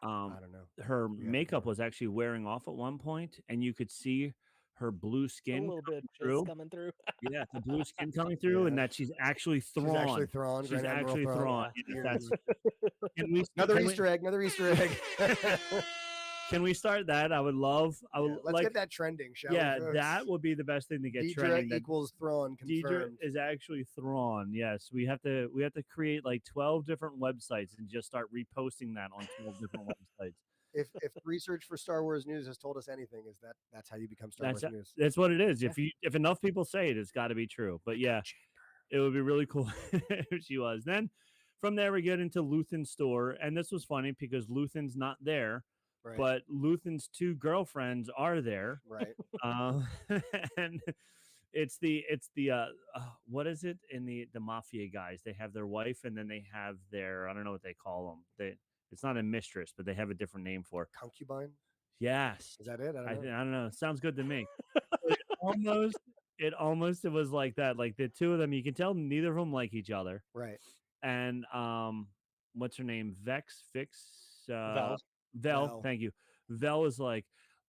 I don't know. Her makeup was actually wearing off at one point, and you could see her blue skin a little bit through. just coming through. Yeah, the blue skin coming through, and that she's actually Thrawn. She's actually Thrawn. She's actually Thrawn. Yeah. That's Another Easter egg. Another Easter egg. Can we start that? I would love. Let's get that trending, shall we? Yeah, that would be the best thing to get Deidre trending. equals Thrawn confirmed. Deidre is actually Thrawn. Yes, we have to create like 12 different websites and just start reposting that on 12 different websites. If research for Star Wars news has told us anything, is that's how you become Star Wars news. That's what it is. If enough people say it, it's got to be true. But yeah, it would be really cool if she was. Then from there we get into Luthen's store, and this was funny because Luthen's not there, Right. but Luthen's two girlfriends are there. Right. Um, and it's the what is it in the mafia guys? They have their wife, and then they have their, I don't know what they call them. It's not a mistress, but they have a different name for it. Concubine. Yes, Is that it? I don't know. I don't know. Sounds good to me. It almost it was like that. Like the two of them, you can tell neither of them like each other. Right. And what's her name? Fix Vel. Vel, Vel. thank you. Vel is like,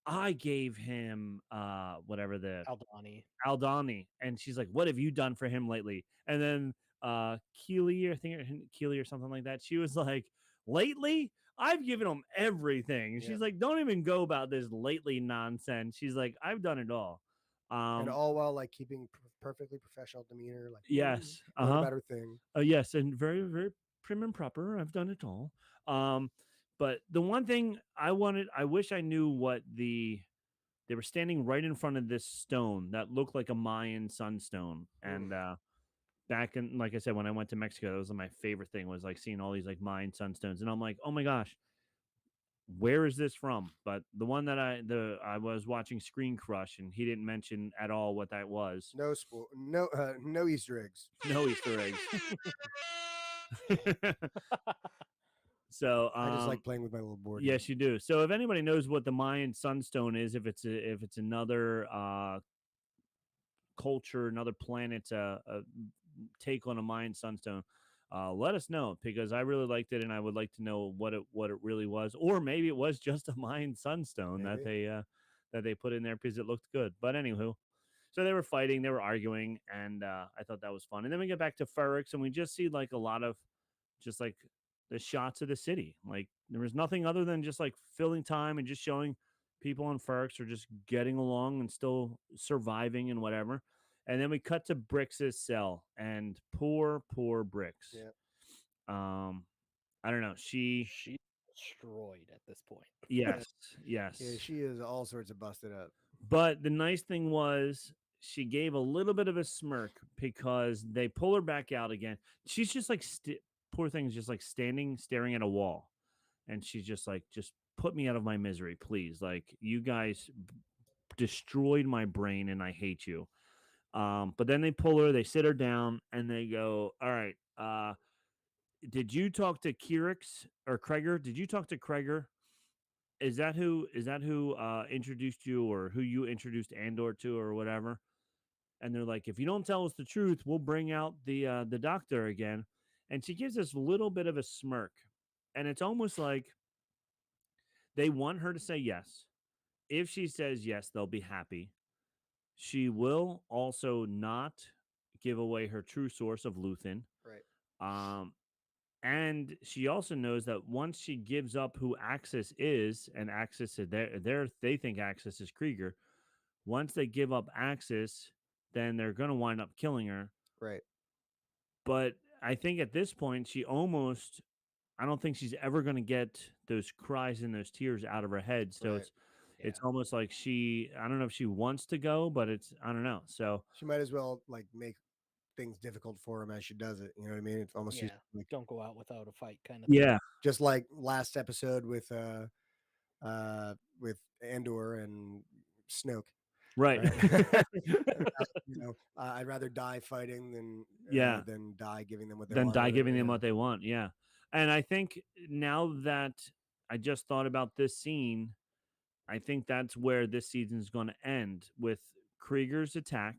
I gave him whatever the Aldani. Aldani, and she's like, what have you done for him lately? And then Keely, I think Keely or something like that, she was like, lately I've given him everything. Yeah. She's like, don't even go about this lately nonsense. She's like, I've done it all. And all while like keeping perfectly professional demeanor, like Yes, going about her thing. yes, and very, very prim and proper. I've done it all. But the one thing I wish I knew what they were standing right in front of this stone that looked like a Mayan sunstone. And back in, like I said, when I went to Mexico, that was my favorite thing, was like seeing all these like Mayan sunstones. And I'm like, oh my gosh, where is this from? But the one that I was watching Screen Crush, and he didn't mention at all what that was. No Easter eggs. No Easter eggs. So I just like playing with my little board. yes, you do. So if anybody knows what the Mayan sunstone is, if it's another culture, another planet, take on a Mayan sunstone, let us know, because I really liked it, and I would like to know what it really was, or maybe it was just a Mayan sunstone that they put in there because it looked good. But anywho, so they were fighting, they were arguing, and I thought that was fun. And then we get back to Ferrix, and we just see like a lot of just like the shots of the city. Like there was nothing other than just like filling time and just showing people on Ferrix are just getting along and still surviving and whatever. And then we cut to Brix's cell, and poor Brix. Yeah. I don't know. She's destroyed at this point. Yes, yes. Yeah, she is all sorts of busted up. But the nice thing was she gave a little bit of a smirk because they pull her back out again. She's just like poor thing's just like staring at a wall, and she's just like, just put me out of my misery, please. Like, you guys destroyed my brain, and I hate you. But then they pull her, they sit her down, and they go, all right, did you talk to Kirix or Kreger? Did you talk to Kreger? Is that who introduced you, or who you introduced Andor to, or whatever? And they're like, if you don't tell us the truth, we'll bring out the doctor again. And she gives this little bit of a smirk, and it's almost like they want her to say yes. If she says yes, they'll be happy. She will also not give away her true source of Luthen. Right. And she also knows that once she gives up who Axis is, and Axis is they think Axis is Krieger. Once they give up Axis, then they're going to wind up killing her. Right. But I think at this point, I don't think she's ever going to get those cries and those tears out of her head. So Right. it's almost like I don't know if she wants to go, but I don't know. So she might as well like make things difficult for him as she does it. You know what I mean? It's almost Yeah. like, Don't go out without a fight, kind of. yeah, just like last episode with Andor and Snoke. right. I'd rather die fighting than die giving them what they than want. die giving them what they want. Yeah. And I think now that I just thought about this scene, I think that's where this season is going to end, with Krieger's attack.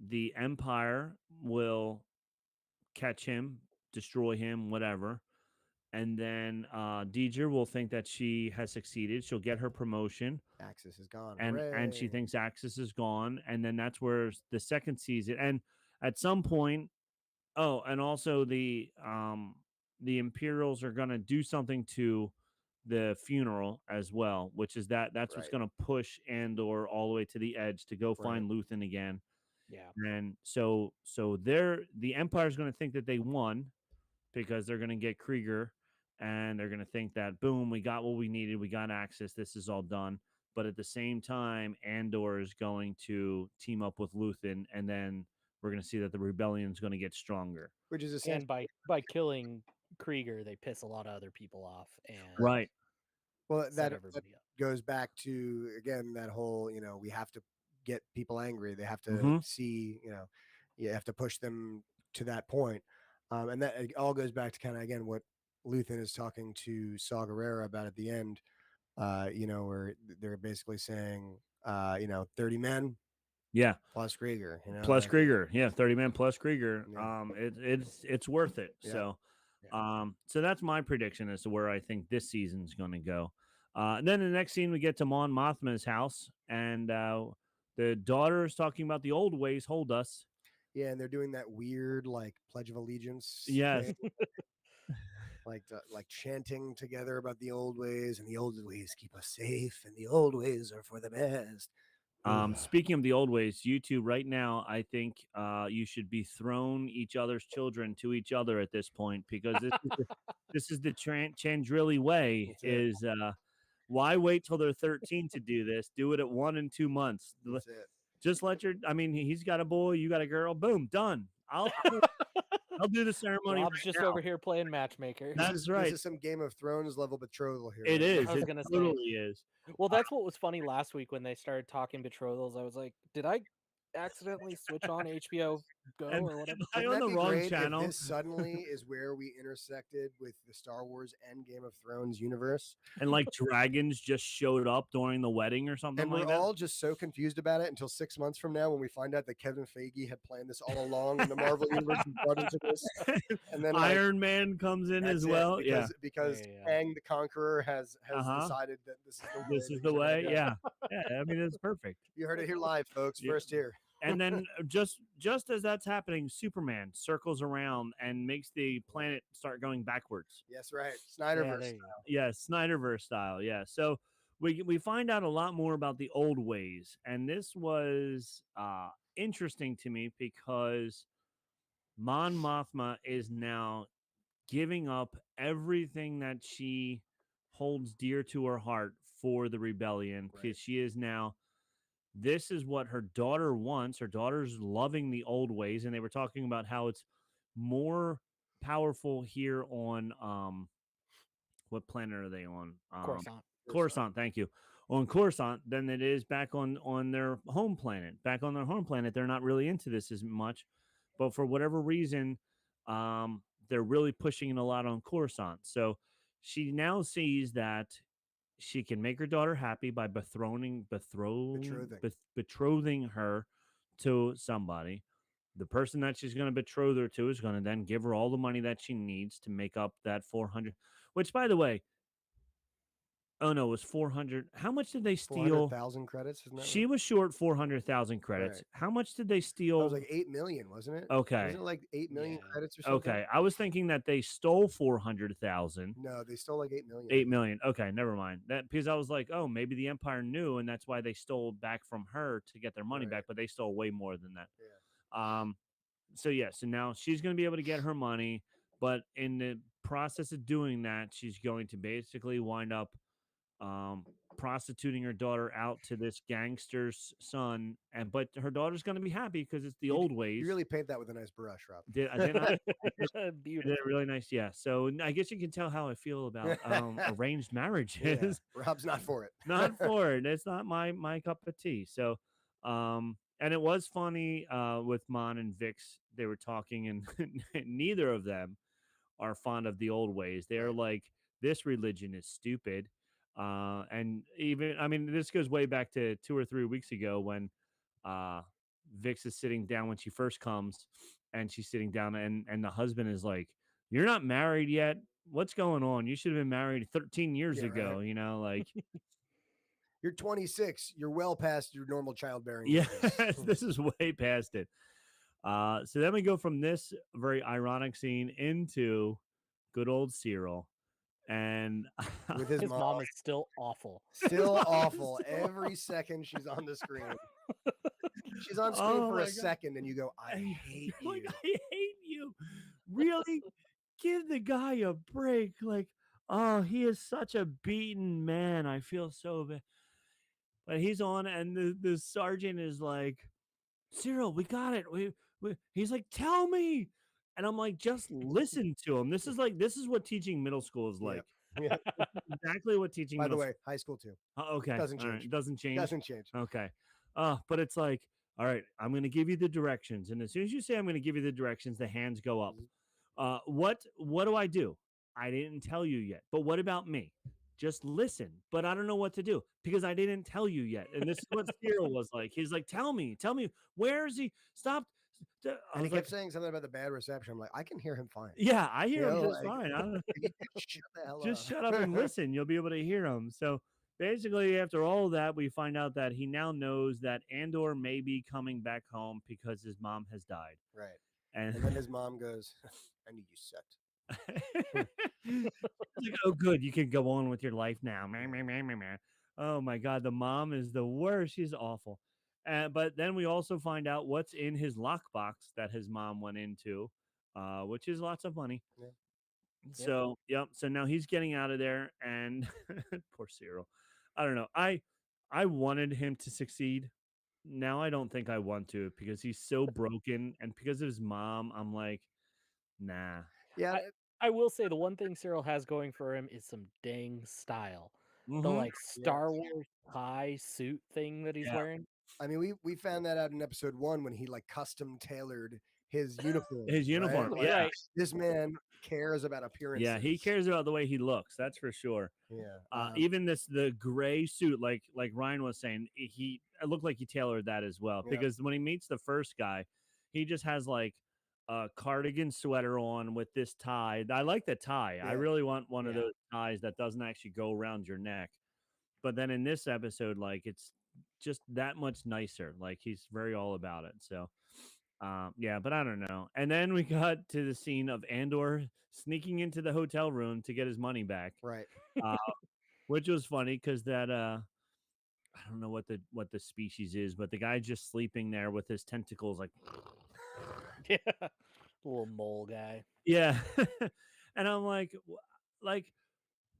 The Empire will catch him, destroy him, whatever. And then Deidre will think that she has succeeded. She'll get her promotion. Axis is gone. And she Hooray. thinks Axis is gone. And then that's where the second season. And at some point, and also the Imperials are going to do something to the funeral as well, which is that's what's Right. going to push Andor all the way to the edge to go find Luthen again. Yeah. And so the Empire's going to think that they won, because they're going to get Krieger, and they're going to think that, boom, we got what we needed, we got access, this is all done. But at the same time, Andor is going to team up with Luthen, and then we're going to see that the rebellion is going to get stronger. Which is And by killing Krieger, they piss a lot of other people off. And Right. Well, set that everybody up. goes back to again that whole we have to get people angry. They have to Mm-hmm. see you have to push them to that point, and that it all goes back to kind of again what Luthen is talking to Saw Gerrera about at the end. Where they're basically saying 30 men Yeah. plus Krieger. Plus Krieger. Yeah. 30 man plus Krieger. Yeah. It's worth it. Yeah. So, Yeah. so that's my prediction as to where I think this season's going to go. And then the next scene, we get to Mon Mothma's house, and the daughter is talking about the old ways hold us. Yeah, and they're doing that weird like Pledge of Allegiance Yes. thing. like chanting together about the old ways, and the old ways keep us safe, and the old ways are for the best. Speaking of the old ways, you two right now, I think you should be thrown each other's children to each other at this point, because this is the Chandrilli way. That's it. Is why wait till they're 13 to do this? Do it at 1 and 2 months. That's it. Just let your. I mean, he's got a boy, you got a girl. Boom, done. I'll do the ceremony. Rob's right just now. over here playing matchmaker. That's right. This is some Game of Thrones level betrothal here. It is. I was It gonna say. totally is. Well, that's what was funny last week when they started talking betrothals. I was like, did I accidentally switch on HBO Go And or whatever? I Wouldn't on that the be wrong great if channel. this suddenly is where we intersected with the Star Wars and Game of Thrones universe, And like dragons just showed up during the wedding or something and like we're that. all just so confused about it until 6 months from now when we find out that Kevin Feige had planned this all along in the Marvel universe and brought into this, and then Iron Man comes in as that's it, well. because Yeah. Kang the Conqueror has Uh-huh. decided that this is the way. This is things the are gonna way. go. Yeah. Yeah. I mean, it's perfect. You heard it here live, folks. Yeah. First here. And then just as that's happening, Superman circles around and makes the planet start going backwards. Yes, right. Yeah, Snyderverse. there you go. Yeah, Snyderverse style. Yeah. So we find out a lot more about the old ways, and this was interesting to me because Mon Mothma is now giving up everything that she holds dear to her heart for the rebellion, Right. because she is now. This is what her daughter wants. Her daughter's loving the old ways, and they were talking about how it's more powerful here on what planet are they on? Coruscant. Coruscant, thank you. On Coruscant than it is back on their home planet. Back on their home planet, they're not really into this as much, but for whatever reason, they're really pushing it a lot on Coruscant. So she now sees that she can make her daughter happy by betrothing her to somebody. The person that she's going to betroth her to is going to then give her all the money that she needs to make up that 400, which, by the way, oh no, it was 400. How much did they steal? 400,000 credits. Isn't that She was short 400,000 credits. Right. How much did they steal? That was like 8 million, wasn't it? Okay. Wasn't it like 8 million Yeah. credits or something? Okay. I was thinking that they stole 400,000. No, they stole like 8 million. 8 million. Okay, never mind. That because I was like, oh, maybe the Empire knew, and that's why they stole back from her to get their money Right. back, but they stole way more than that. Yeah. So yeah, so now she's going to be able to get her money, but in the process of doing that, she's going to basically wind up prostituting her daughter out to this gangster's son, but her daughter's going to be happy because it's the old ways. You really paint that with a nice brush, Rob. Did I did Beautiful. really nice? Yeah. So I guess you can tell how I feel about arranged marriages. Yeah, Rob's not for it. Not for it. It's not my cup of tea. So, and it was funny with Mon and Vix. They were talking, and neither of them are fond of the old ways. They're like, this religion is stupid. And even, I mean, this goes way back to 2 or 3 weeks ago when Vix is sitting down when she first comes, and she's sitting down, and the husband is like, "You're not married yet. What's going on? You should have been married 13 years Yeah, ago." right. You know, like. You're 26. You're well past your normal childbearing. Yeah, years. this is way past it. So then we go from this very ironic scene into good old Cyril, and With his mom is still awful. Still awful. Every second she's on the screen. She's on screen Oh for my a God. second, and you go, I hate you. like, I hate you. Really, give the guy a break. Like, oh, he is such a beaten man. I feel so bad. But he's on, and the sergeant is like, Cyril, we got it. He's like, tell me. And I'm like, just listen to him. This is what teaching middle school is like. Yep. Yeah. exactly what teaching By the middle way, high school too. okay. Doesn't All right. change. Doesn't change. Doesn't change. Okay. But it's like, all right, I'm going to give you the directions. And as soon as you say I'm going to give you the directions, the hands go up. What do I do? I didn't tell you yet. But what about me? Just listen. But I don't know what to do because I didn't tell you yet. And this is what Cyril was like. He's like, tell me, where is he? Stop. I And he was kept like, saying something about the bad reception. I'm like, I can hear him fine. yeah, I hear him know, just like, fine. I don't know. You just shut the hell Just up. shut up and listen. You'll be able to hear him. So basically, after all of that, we find out that he now knows that Andor may be coming back home because his mom has died. Right. And And then his mom goes, I knew you sucked. like, oh, good. You can go on with your life now. Meh, meh, meh, meh, meh. Oh, my God. The mom is the worst. She's awful. But then we also find out what's in his lockbox that his mom went into, which is lots of money. Yeah. So, yep. So now he's getting out of there, and poor Cyril. I don't know. I wanted him to succeed. Now I don't think I want to because he's so broken, and because of his mom, I'm like, nah. Yeah. I will say the one thing Cyril has going for him is some dang style. The Mhm. like Star Wars tie suit thing that he's Yeah. wearing. I mean, we found that out in episode 1 when he like custom tailored his uniform. His uniform, Right? yeah. Right. This man cares about appearances. Yeah, he cares about the way he looks. That's for sure. Yeah. Even the gray suit, like Ryan was saying, it looked like he tailored that as well. Yeah. Because when he meets the first guy, he just has like a cardigan sweater on with this tie. I like the tie. I Yeah. really want one of Yeah. those ties that doesn't actually go around your neck. But then in this episode, like it's just that much nicer. Like he's very all about it. So yeah, but I don't know. And then we got to the scene of Andor sneaking into the hotel room to get his money back, Right. uh, which was funny because that I don't know what the species is, but the guy just sleeping there with his tentacles, like Yeah. Little mole guy. yeah, and I'm like, like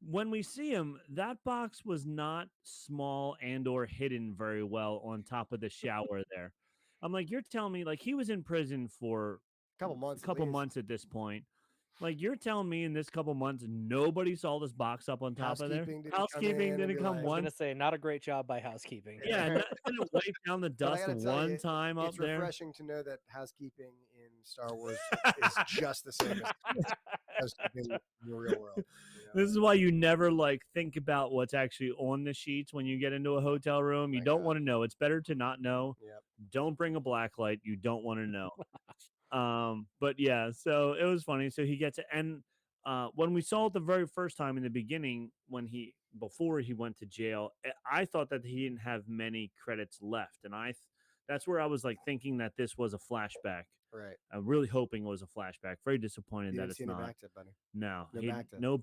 when we see him, that box was not small and or hidden very well on top of the shower there. I'm like, you're telling me like he was in prison for Couple months. a couple months at this point. Like you're telling me in this couple months nobody saw this box up on top of there. Housekeeping didn't come I was one. gonna say not a great job by housekeeping. Yeah, didn't wipe down the But I dust gotta tell one you, time up it's there. refreshing to know that housekeeping in Star Wars is just the same as housekeeping in the real world. This is why you never like think about what's actually on the sheets when you get into a hotel room. You My don't God. want to know. It's better to not know. Yep. Don't bring a black light. You don't want to know. But yeah, so it was funny. So he gets it, and when we saw it the very first time in the beginning, before he went to jail, I thought that he didn't have many credits left, and that's where I was like thinking that this was a flashback. Right. I'm really hoping it was a flashback. Very disappointed You that didn't it's see any not. Bacta, buddy. No, No he- Bacta. no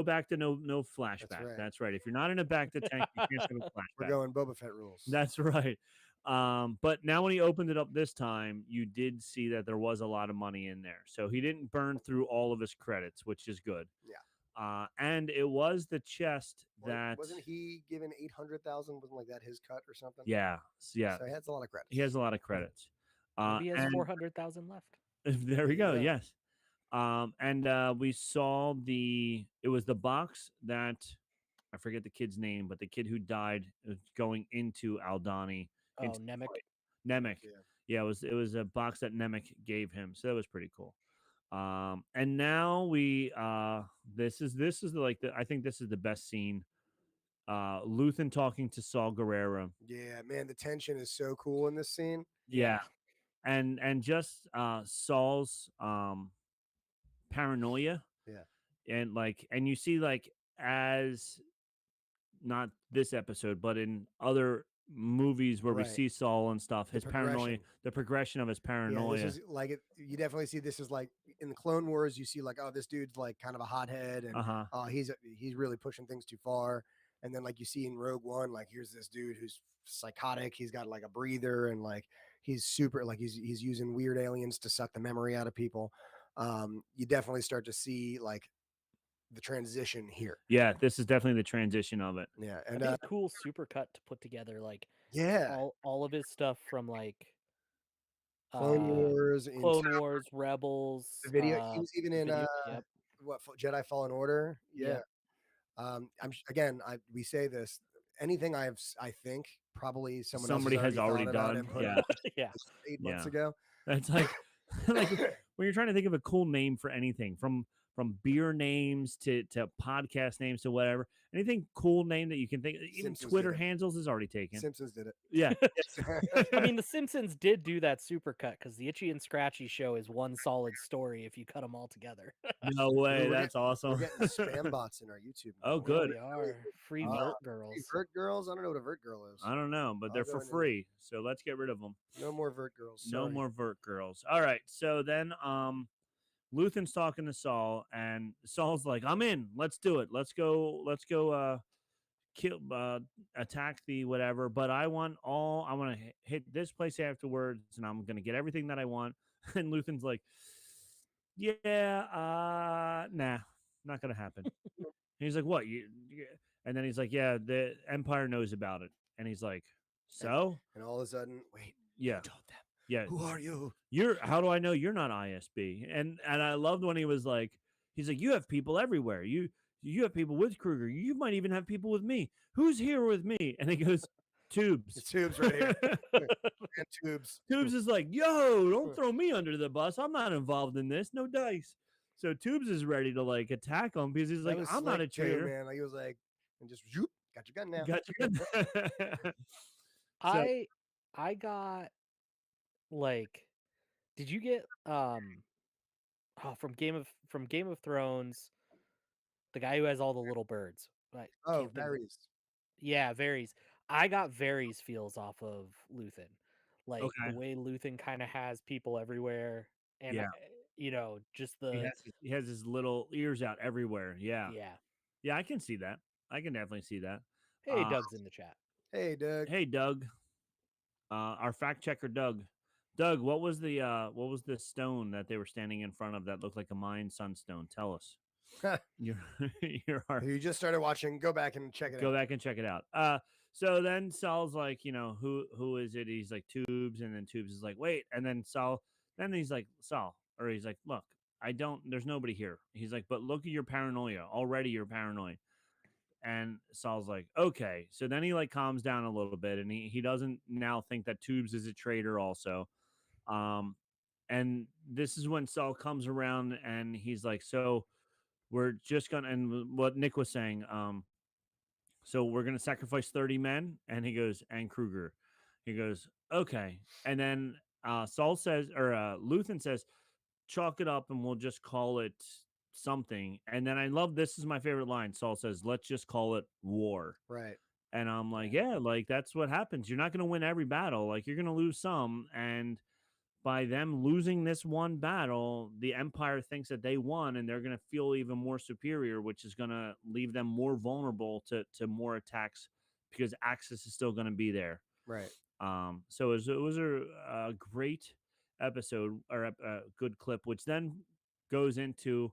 Bacta, no flashback. That's right. right. If you're not in a Bacta tank, you can't have a We're flashback. going Boba Fett rules. That's right. But now when he opened it up this time, you did see that there was a lot of money in there. So he didn't burn through all of his credits, which is good. Yeah. And it was the chest that wasn't he given 800,000? Wasn't like that his cut or something? yeah. So he has a lot of credits. He has a lot of credits. Maybe he has and 400,000 left. there we go. Yeah. Yes. And we saw it was the box that I forget the kid's name, but the kid who died going into Aldani. Oh, into the Nemec. fight. Nemec. Yeah. Yeah, it was a box that Nemec gave him. So that was pretty cool. And now we this is I think this is the best scene. Luthen talking to Saul Guerrero. Yeah, man, the tension is so cool in this scene. Yeah. And just Saul's paranoia. Yeah. And you see like as not this episode, but in other movies where we Right. see Saul and stuff, his paranoia, progression. the progression of his Yeah, paranoia. this is like it. You definitely see this is like in the Clone Wars. You see like, oh, this dude's like kind of a hothead, and he's really pushing things too far. And then like you see in Rogue One, like here's this dude who's psychotic. He's got like a breather, and like he's super like he's using weird aliens to suck the memory out of people. You definitely start to see like the transition here. Yeah, this is definitely the transition of it. Yeah, I and think a cool supercut to put together like yeah, all of his stuff from like Clone Wars, Rebels. the video. He was even in video, yep. what Jedi Fallen Order. Yeah. We say this. Anything I think probably someone else Somebody has already thought about and done. put Yeah. out Yeah. 8 months Yeah. ago. It's like like when you're trying to think of a cool name for anything, from beer names to podcast names to whatever, anything cool name that you can think. Even Simpsons Twitter did it. handles is already taken. Simpsons did it. Yeah. I mean, The Simpsons did do that supercut because the Itchy and Scratchy show is one solid story if you cut them all together. No way. We're That's awesome. We're getting spam bots in our YouTube. Oh, now. good. We are. Free Uh, vert Free girls. vert girls. I don't know what a vert girl is. I don't know, but I'll they're go for in and- free, so let's get rid of them. No more vert girls. No Sorry. more vert girls. All right. So then Luthen's talking to Saul, and Saul's like, I'm in. Let's do it. Let's go kill attack the whatever, but I want to hit this place afterwards, and I'm gonna get everything that I want. And Luthen's like, yeah, nah, not gonna happen. And he's like, what and then he's like, yeah, the Empire knows about it. And he's like, so And all of a sudden, wait. yeah, You told them. yeah, Who are you? how do I know you're not ISB? And I loved when he was like, he's like, you have people everywhere. You have people with Kruger. You might even have people with me. Who's here with me? And he goes, Tubes. It's Tubes right here. And Tubes. Tubes is like, yo, don't throw me under the bus. I'm not involved in this. No dice. So Tubes is ready to like attack him because he's That like, was I'm not a slick too, traitor. man. Like he was like, and just whoop, got your gun now. Got you. I got like, did you get from Game of Thrones, the guy who has all the little birds? I Oh, can't think of- Varys. Yeah, Varys. I got Varys feels off of Luthen. Like Okay. the way Luthen kind of has people everywhere, and Yeah. Just He has his little ears out everywhere. Yeah. yeah. Yeah, I can see that. I can definitely see that. Hey, Doug's in the chat. Hey, Doug. Hey, Doug. Our fact checker, Doug. Doug, what was the stone that they were standing in front of that looked like a Mayan sunstone? Tell us. you're You just started watching. Go back and check it Go out. back and check it out. So then Saul's like, who is it? He's like Tubes, and then Tubes is like, wait, and then he's like, Saul, or he's like, look, there's nobody here. He's like, but look at your paranoia. Already you're paranoid. And Saul's like, okay. So then he like calms down a little bit, and he doesn't now think that Tubes is a traitor also. And this is when Saul comes around, and he's like, so we're just gonna, and what Nick was saying, so we're gonna sacrifice 30 men, and he goes, and Kruger. He goes, okay. And then Saul says, or Luthen says, chalk it up and we'll just call it something. And then I love, this is my favorite line. Saul says, let's just call it war. Right. And I'm like, yeah, like that's what happens. You're not going to win every battle. Like you're going to lose some. And by them losing this one battle, the Empire thinks that they won, and they're going to feel even more superior, which is going to leave them more vulnerable to more attacks because Axis is still going to be there. Right. So it was a great episode, or a good clip, which then goes into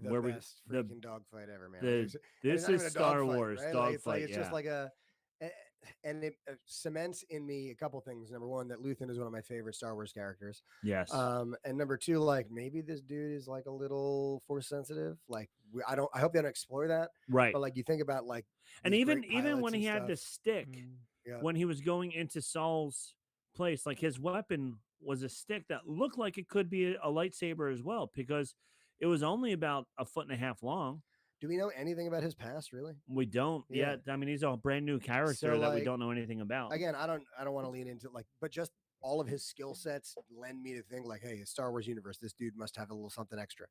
The where best the freaking dogfight ever, man. the- Like, and this it's not is even a Star dogfight, Wars right? Like, dogfight. it's Yeah, just like and it cements in me a couple things. Number one, that Luthen is one of my favorite Star Wars characters. yes, And number two, like maybe this dude is like a little force sensitive. Like I hope they don't explore that. right. But like you think about like, And these even great even when pilots he and had the stuff. stick, Yeah. when he was going into Saul's place, like his weapon was a stick that looked like it could be a lightsaber as well, because it was only about 1.5 feet long. Do we know anything about his past, really? We don't Yeah. yet. I mean, he's a brand new character So, that we like, don't know anything about. Again, I don't want to lean into like, but just all of his skill sets lend me to think like, hey, Star Wars universe, this dude must have a little something extra.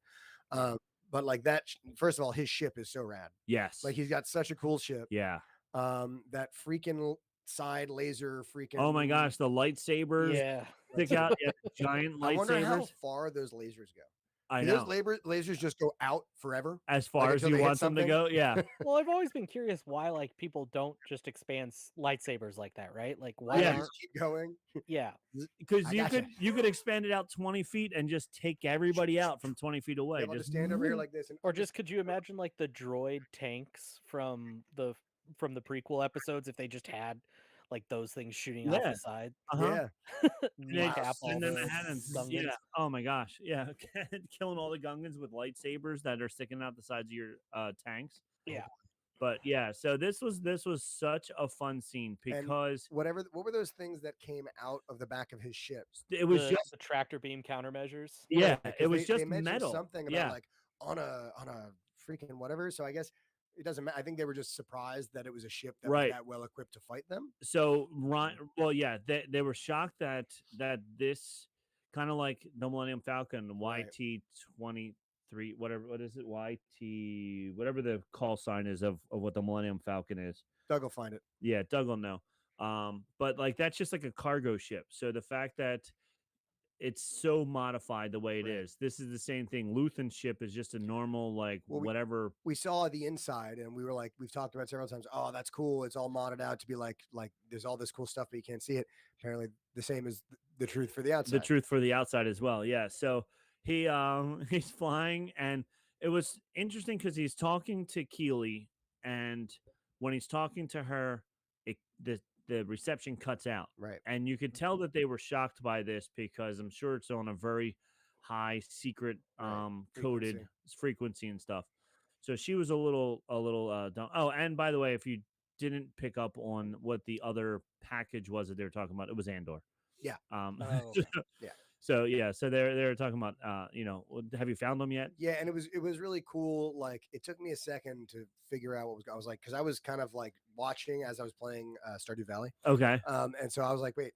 But like that, first of all, his ship is so rad. Yes. Like he's got such a cool ship. yeah. That freaking side laser freaking. Oh my gosh, the lightsabers Yeah. stick out. Yeah, giant I wonder how lightsabers. far those lasers go. I Do know. those lasers just go out forever? As far as until you they hit want them to something? go. Yeah. Well, I've always been curious why like people don't just expand lightsabers like that, right? Like why Yeah. aren't Just keep going. yeah. Because I you gotcha. you could expand it out 20 feet and just take everybody out from 20 feet away. Able to Just stand over here like this, and Or just could you imagine like the droid tanks from the prequel episodes if they just had like those things shooting off Yeah. the side? yeah, Kneecap all and then the the Hannons, Gungans. yeah. Oh my gosh. Yeah. Killing all the Gungans with lightsabers that are sticking out the sides of your tanks. Yeah. But yeah, so this was such a fun scene And because what were those things that came out of the back of his ship? it was just The tractor beam countermeasures. yeah, it Because was they just mentioned metal. something about Yeah. like on a freaking whatever. So I guess it doesn't matter. I think they were just surprised that it was a ship that was Right. that well equipped to fight them. So well, yeah, they were shocked that this kind of like the Millennium Falcon Right. YT-23, whatever, what is it, YT, whatever the call sign is of what the Millennium Falcon is. Doug will find it. Yeah, Doug will know. But like that's just like a cargo ship. So the fact that it's so modified the way it Right. is, this is the same thing. Luthen's ship is just a normal like Well, whatever. We saw the inside and we were like, we've talked about it several times. Oh, that's cool. It's all modded out to be like there's all this cool stuff, but you can't see it. Apparently, the same is the truth for the outside. The truth for the outside as well. Yeah. So he he's flying, and it was interesting because he's talking to Keely, and when he's talking to her, the reception cuts out. Right. And you could tell that they were shocked by this because I'm sure it's on a very high secret coded frequency and stuff. So she was a little dumb. Oh, and by the way, if you didn't pick up on what the other package was that they were talking about, it was Andor. Yeah. Oh, okay. Yeah. So yeah, so they're talking about have you found them yet? Yeah, and it was really cool. Like it took me a second to figure out what was. I was like, because I was kind of like watching as I was playing Stardew Valley. Okay. And so I was like, wait,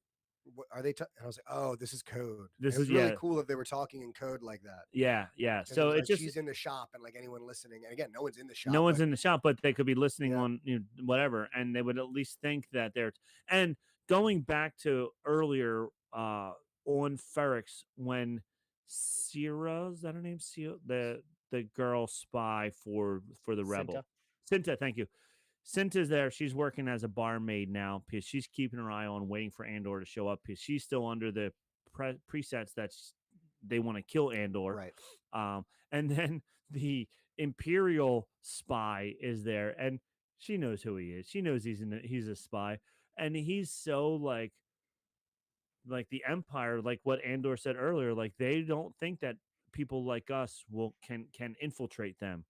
what are they? And I was like, oh, this is code. This it was is really cool that they were talking in code like that. Yeah. So it it's like, just she's in the shop, and like anyone listening, and again, no one's in the shop. no one's in the shop, but they could be listening Yeah. on whatever, and they would at least think that they're. And going back to earlier on Ferrix, when Sierra, is that her name? Sierra, the girl spy for the rebel. Cinta, thank you. Cinta's there. She's working as a barmaid now because she's keeping her eye on waiting for Andor to show up because she's still under the presets that they want to kill Andor. Right. And then the Imperial spy is there, and she knows who he is. She knows he's a spy, and he's so like the Empire, like what Andor said earlier, like they don't think that people like us can infiltrate them.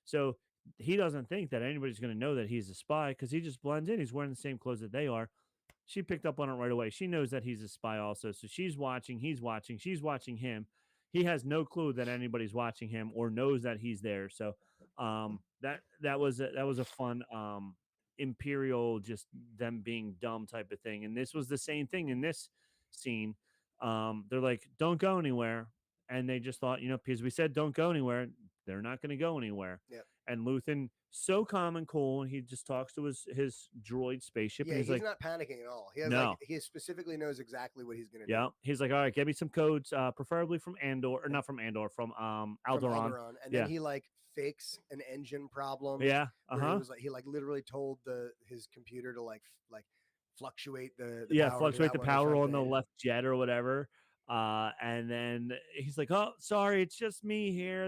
So he doesn't think that anybody's going to know that he's a spy because he just blends in. He's wearing the same clothes that they are. She picked up on it right away. She knows that he's a spy also. So she's watching, he's watching, she's watching him. He has no clue that anybody's watching him or knows that he's there. So that was a fun Imperial, just them being dumb type of thing. And this was the same thing in this scene. They're like, don't go anywhere. And they just thought, because we said don't go anywhere, they're not going to go anywhere. Yeah. And Luthen, so calm and cool, and he just talks to his droid spaceship. Yeah, and he's like, not panicking at all. He has No. he specifically knows exactly what he's going to do. yeah. He's like, all right, get me some codes, preferably from Andor, or not from Andor, from Alderaan. And then he like fakes an engine problem. Yeah. He was like, he like literally told his computer to like fluctuate the power fluctuate the when power it's on the left jet or whatever. And then he's like, oh, sorry, it's just me here.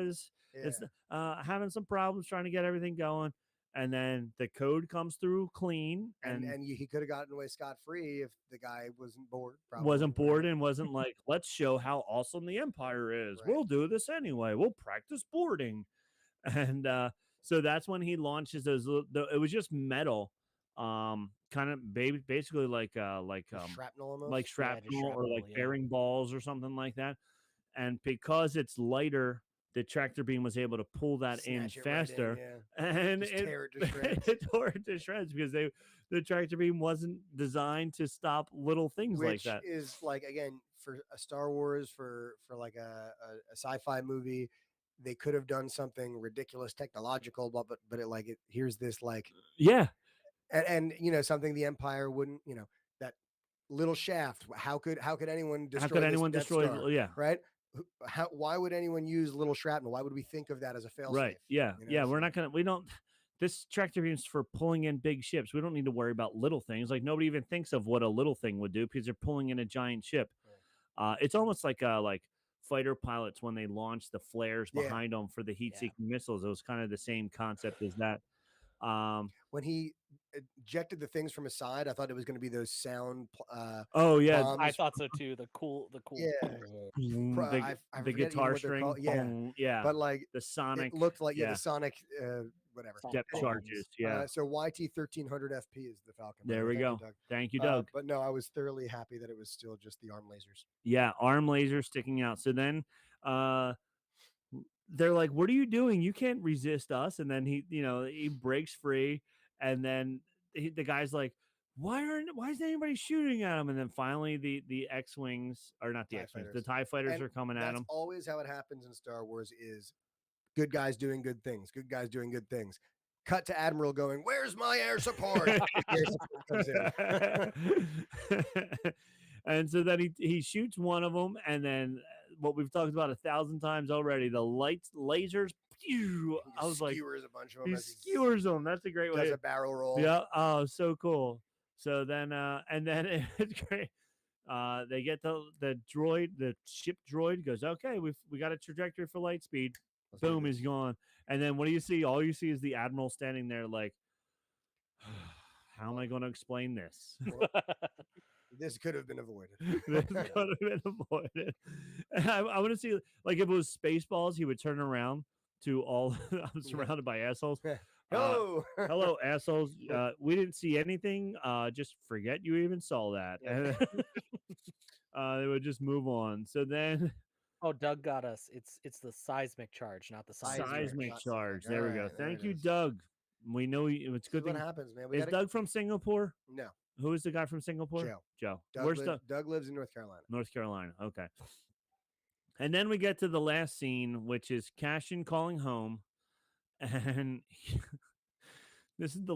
It's having some problems trying to get everything going. And then the code comes through clean, and he could have gotten away scot-free if the guy wasn't bored. Wasn't bored and wasn't like, let's show how awesome the Empire is. Right. We'll do this anyway. We'll practice boarding. And so that's when he launches those. It was just metal, kind of basically like shrapnel almost, like shrapnel or like yeah. bearing balls or something like that. And because it's lighter, the tractor beam was able to pull that Snatch in it right faster, and and tear it to shreds. it tore it to shreds because the tractor beam wasn't designed to stop little things like Which that. is like, again, for a Star Wars, for like a sci-fi movie, they could have done something ridiculous technological, but here's this like, yeah. And something the Empire wouldn't, that little shaft. How could anyone destroy? How could anyone Death destroy? Star, Yeah, right. Why would anyone use little shrapnel? Why would we think of that as a failsafe? right. Yeah, we're not gonna. We don't. This tractor beam's for pulling in big ships. We don't need to worry about little things. Like nobody even thinks of what a little thing would do because they're pulling in a giant ship. Right. It's almost like fighter pilots when they launch the flares behind them for the heat-seeking missiles. It was kind of the same concept as that. When he ejected the things from his side, I thought it was going to be those sound. Oh yeah, bombs. I thought so too. The cool. Yeah. The guitar string. Yeah. Yeah. But like the sonic. it looked like the sonic whatever. Salt Depth bombs. charges. Yeah. So YT 1300 FP is the Falcon. by the There way. we Thank you, go. Doug. Thank you, Doug. But no, I was thoroughly happy that it was still just the arm lasers. Yeah, arm laser sticking out. So then they're like, "What are you doing? You can't resist us." And then he breaks free, and then the guy's like, why isn't anybody shooting at him? And then finally the X-Wings, or not the TIE X-Wings, fighters. the TIE fighters And are coming at that's him. always how it happens in Star Wars is good guys doing good things. Good guys doing good things. Cut to Admiral going, "Where's my air support?" Air support comes in. And so then he shoots one of them, and then what we've talked about 1,000 times already, the lasers. Pew, I was like, skewers a bunch of them. he as he skewers them. That's a great way. does a barrel roll. Yeah. Oh, so cool. So then, and then it's great. They get the droid, the ship droid goes, okay, we got a trajectory for light speed. Let's do Boom, this. he's gone. And then what do you see? All you see is the Admiral standing there like, how am I going to explain this? This could have been avoided. This could have been avoided. And I want to see, like, if it was Spaceballs, he would turn around to all, I'm surrounded by assholes. Hello. Hello, assholes. We didn't see anything. Just forget you even saw that. Yeah. They would just move on. So then Oh, Doug got us. It's the seismic charge, not the seismic not charge. seismic. There we go. Alright, there Thank it you, is. Doug. We know it's This good is what thing. happens, man. We Is gotta, Doug from Singapore? no. Who is the guy from Singapore? Joe. Joe. Doug, Where's Doug? Doug lives in North Carolina. North Carolina. Okay. And then we get to the last scene, which is Cashin calling home, and this is the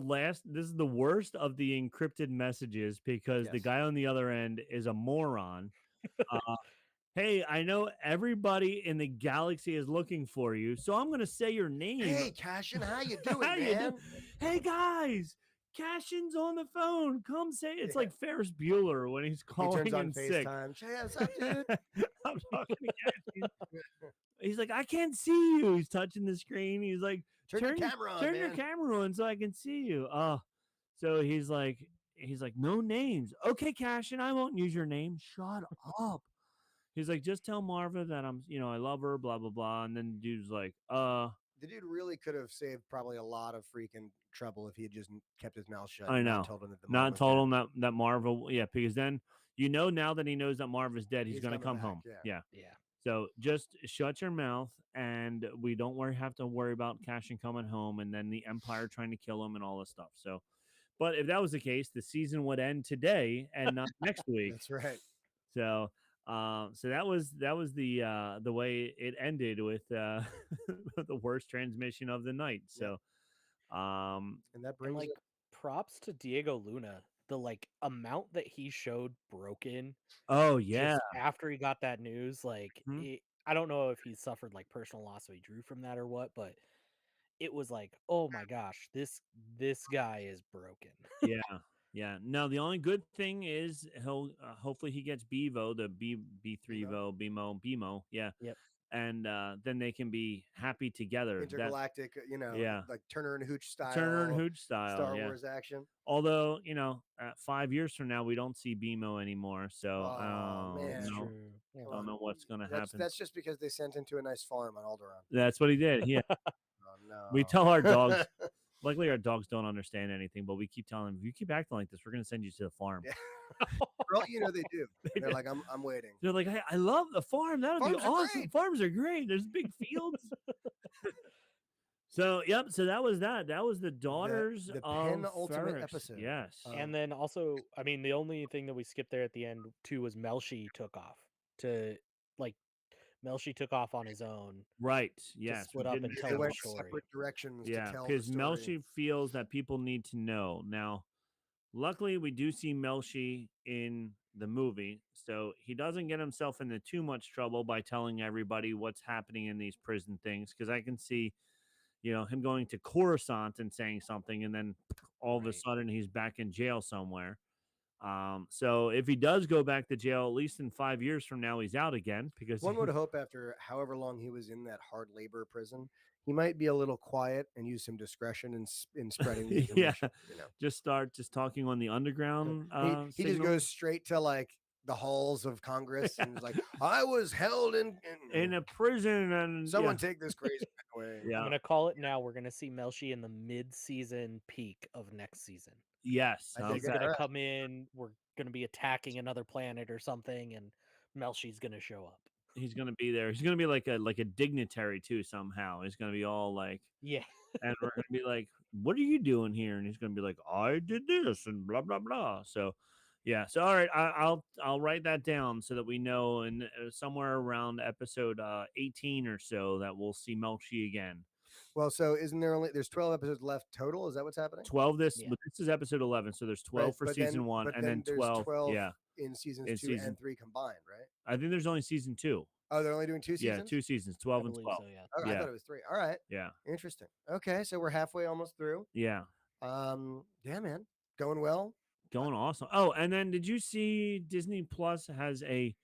worst of the encrypted messages because the Yes. guy on the other end is a moron. Hey, I know everybody in the galaxy is looking for you, so I'm gonna say your name. Hey, Cashin, how you doing, How you man? do- Hey guys, Cashin's on the phone. Come say it's Yeah. like Ferris Bueller when he's He calling turns on in sick. FaceTime. Hey, what's up, dude? I'm talking to Cashin. He's like, I can't see you. He's touching the screen. He's like, Turn your camera on, turn your man. camera on so I can see you. So he's like, no names. Okay, Cashin, I won't use your name. Shut up. He's like, just tell Marva that I love her, blah blah blah. And then the dude's like, The dude really could have saved probably a lot of freaking trouble if he had just kept his mouth shut. I and know. Not told him that the mom not was told dead. him that Marva, yeah, because then now that he knows that Marva's dead, he's gonna come coming back, home. yeah. Yeah. So just shut your mouth, and we don't have to worry about Cashin coming home, and then the Empire trying to kill him and all this stuff. So, but if that was the case, the season would end today and not next week. That's right. So, so that was the way it ended with the worst transmission of the night. So, And that And brings like it. props to Diego Luna. The like amount that he showed broken oh yeah, just after he got that news, like Mhm. I don't know if he suffered like personal loss so he drew from that or what, but it was like, oh my gosh, this guy is broken. yeah. No, the only good thing is he'll hopefully he gets Bevo, the B3 Vo, BMO, yeah. Yep. And then they can be happy together. Intergalactic, yeah. like Turner and Hooch style. Turner and Hooch style, Star yeah. Wars action. Although 5 years from now we don't see BMO anymore, so Oh, man. That's no, true. Come don't on. know what's gonna happen. That's just because they sent him to a nice farm on Alderaan. That's what he did. Yeah, Oh no. we tell our dogs. Luckily, our dogs don't understand anything, but we keep telling them, if you keep acting like this, we're gonna send you to the farm. Yeah. For all you know, they do. They're do. like, I'm waiting. They're like, hey, I love the farm. That'll be Farms are awesome. great." Farms are great. There's big fields. So, yep. So that was that. That was the daughters the of penultimate Ferrix. episode. Yes. And then also, I mean, the only thing that we skipped there at the end too was Melshi took off to like Melshi took off on his own. Right. Yes. split we up didn't and say tell They the that. went story. separate directions Yeah, to tell the because story. Melshi feels that people need to know. Now, luckily, we do see Melshi in the movie, so he doesn't get himself into too much trouble by telling everybody what's happening in these prison things. Because I can see, him going to Coruscant and saying something, and then all of a Right. sudden he's back in jail somewhere. So if he does go back to jail, at least in 5 years from now, he's out again because One would hope after however long he was in that hard labor prison, he might be a little quiet and use some discretion in spreading the yeah, information. just start talking on the underground. He just signal. goes straight to like the halls of Congress and was like, I was held in a prison, and someone take this crazy man away. yeah. I'm gonna call it now. We're gonna see Melshi in the mid-season peak of next season. Yes, I dig He's that. gonna Alright. come in. We're gonna be attacking another planet or something, and Melshi's gonna show up. he's gonna be there. He's gonna be like a dignitary too somehow. He's gonna be all like, Yeah. and we're gonna be like, "What are you doing here?" And he's gonna be like, "I did this," and blah blah blah. So, yeah. So, all right, I'll write that down so that we know, and somewhere around episode 18 or so, that we'll see Melchi again. Well, so isn't there's 12 episodes left total? Is that what's happening? 12 Yeah. but this is episode 11, so there's 12 Right, for but season then- 1, but and then there's 12. 12 Yeah, in seasons in 2 season- and 3 combined, right? I think there's only season 2. Oh, they're only doing 2 Yeah, seasons? 2 seasons, I 12 and believe 12. so, yeah. Oh, I Yeah. thought it was 3. All right. Yeah, Interesting. Okay, so we're halfway almost through. yeah. Yeah, man. Going well. Going awesome. Oh, and then did you see Disney Plus has a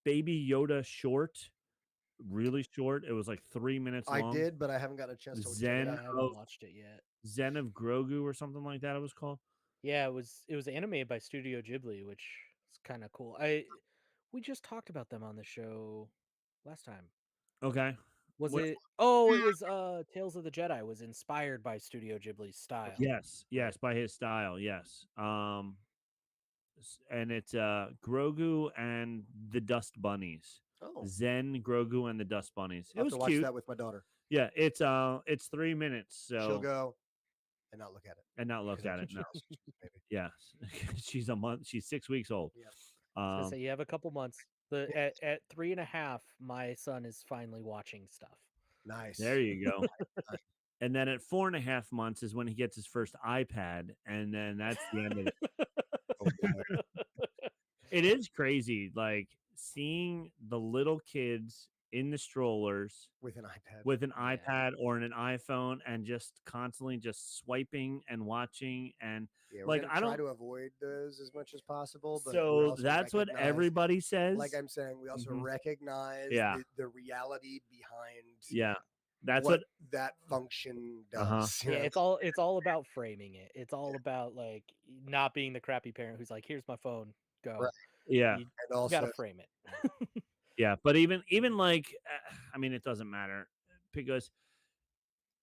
Baby Yoda short, really short. It was like 3 minutes long. I did, but I haven't gotten a chance to check it Zen I out. haven't of watched it yet. Zen of Grogu or something like that. It was called. Yeah, it was animated by Studio Ghibli, which is kind of cool. We just talked about them on the show last time. Okay. Was What- it? Oh, it was Tales of the Jedi was inspired by Studio Ghibli's style. Yes, yes, by his style. Yes. And it's Grogu and the Dust Bunnies. Oh, Zen, Grogu, and the Dust Bunnies. I'll It have was to watch cute. that with my daughter. Yeah, it's 3 minutes. So She'll go and not look at it. and not look 'cause at I'm it. No. maybe. Yes. She's a month. She's 6 weeks old. Yep. I was gonna say you have a couple months. At 3.5, my son is finally watching stuff. Nice. There you go. And then at 4.5 months is when he gets his first iPad, and then that's the end of it. Oh, boy. It is crazy, like seeing the little kids in the strollers With an iPad. with an Yeah. iPad or an iPhone, and just constantly just swiping and watching. And Yeah, we're like, gonna I try don't- to avoid those as much as possible. But we so also that's what recognize- everybody says. Like I'm saying, we also Mhm. recognize Yeah. the reality behind Yeah, that's what what. that function does. Uh-huh. you Yeah, know? it's all about framing it. It's all about like not being the crappy parent who's like, "Here's my phone, go." Right. Yeah, You And also, gotta frame it. yeah. But even like, I mean, it doesn't matter because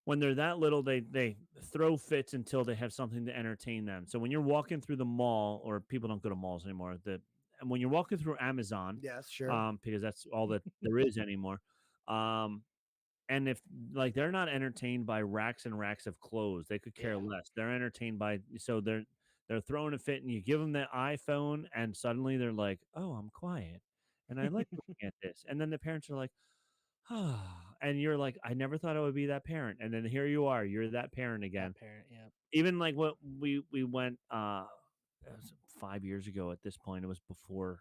when they're that little, they throw fits until they have something to entertain them. So when you're walking through the mall, or people don't go to malls anymore, and when you're walking through Amazon, yes, sure. because that's all that there is anymore. And if like they're not entertained by racks and racks of clothes, they could care Yeah. less. They're entertained by they're throwing a fit, and you give them the iPhone, and suddenly they're like, "Oh, I'm quiet, and I like looking at this." And then the parents are like, "Ah," and you're like, "I never thought I would be that parent." And then here you are, you're that parent again. That parent, yeah. Even like what we went it was 5 years ago at this point. It was before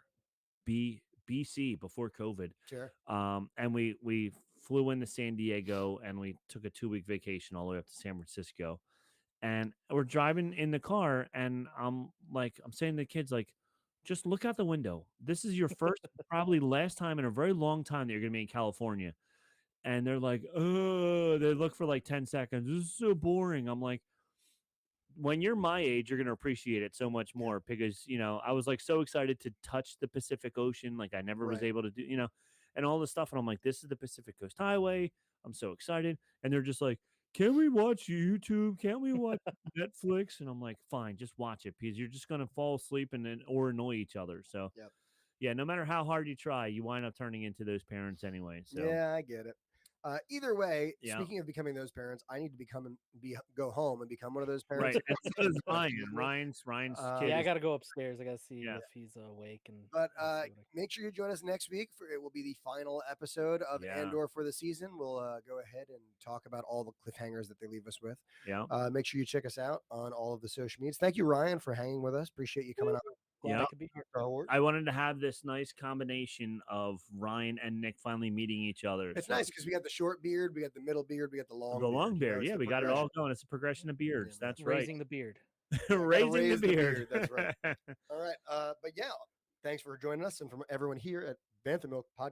BC, before COVID. Sure. And we flew into San Diego, and we took a 2-week vacation all the way up to San Francisco. And we're driving in the car, and I'm saying to the kids, like, just look out the window. This is your first, probably last time in a very long time that you're gonna be in California. And they're like, oh, they look for like 10 seconds. This is so boring. I'm like, when you're my age, you're going to appreciate it so much more, because, I was like so excited to touch the Pacific Ocean. Like I never was Right. able to do, and all this stuff. And I'm like, this is the Pacific Coast Highway. I'm so excited. And they're just like, can we watch YouTube? Can't we watch Netflix? And I'm like, fine, just watch it, because you're just going to fall asleep or annoy each other. So Yep. yeah, no matter how hard you try, you wind up turning into those parents anyway. So Yeah, I get it. Either way, Yeah. speaking of becoming those parents, I need to go home and become one of those parents. right. And so does Excuse Ryan. me. Ryan's Yeah, kid. Yeah, I is- gotta go upstairs. I gotta see Yeah. if he's awake and. But and see what I- make sure you join us next week for it will be the final episode of Yeah. Andor for the season. We'll go ahead and talk about all the cliffhangers that they leave us with. yeah. Make sure you check us out on all of the social medias. Thank you, Ryan, for hanging with us. Appreciate you coming on. Glad I Yeah. could be here. Star Wars. I wanted to have this nice combination of Ryan and Nick finally meeting each other. It's So- nice because we got the short beard, we got the middle beard, we got the long the long you know, beard. it's Yeah, the we got it all progression. going. It's a progression of beards. Yeah, That's Raising the beard. right. gotta Raising raise the the beard. beard, that's right. All right. But yeah, thanks for joining us, and from everyone here at BanthaMilk Podcast.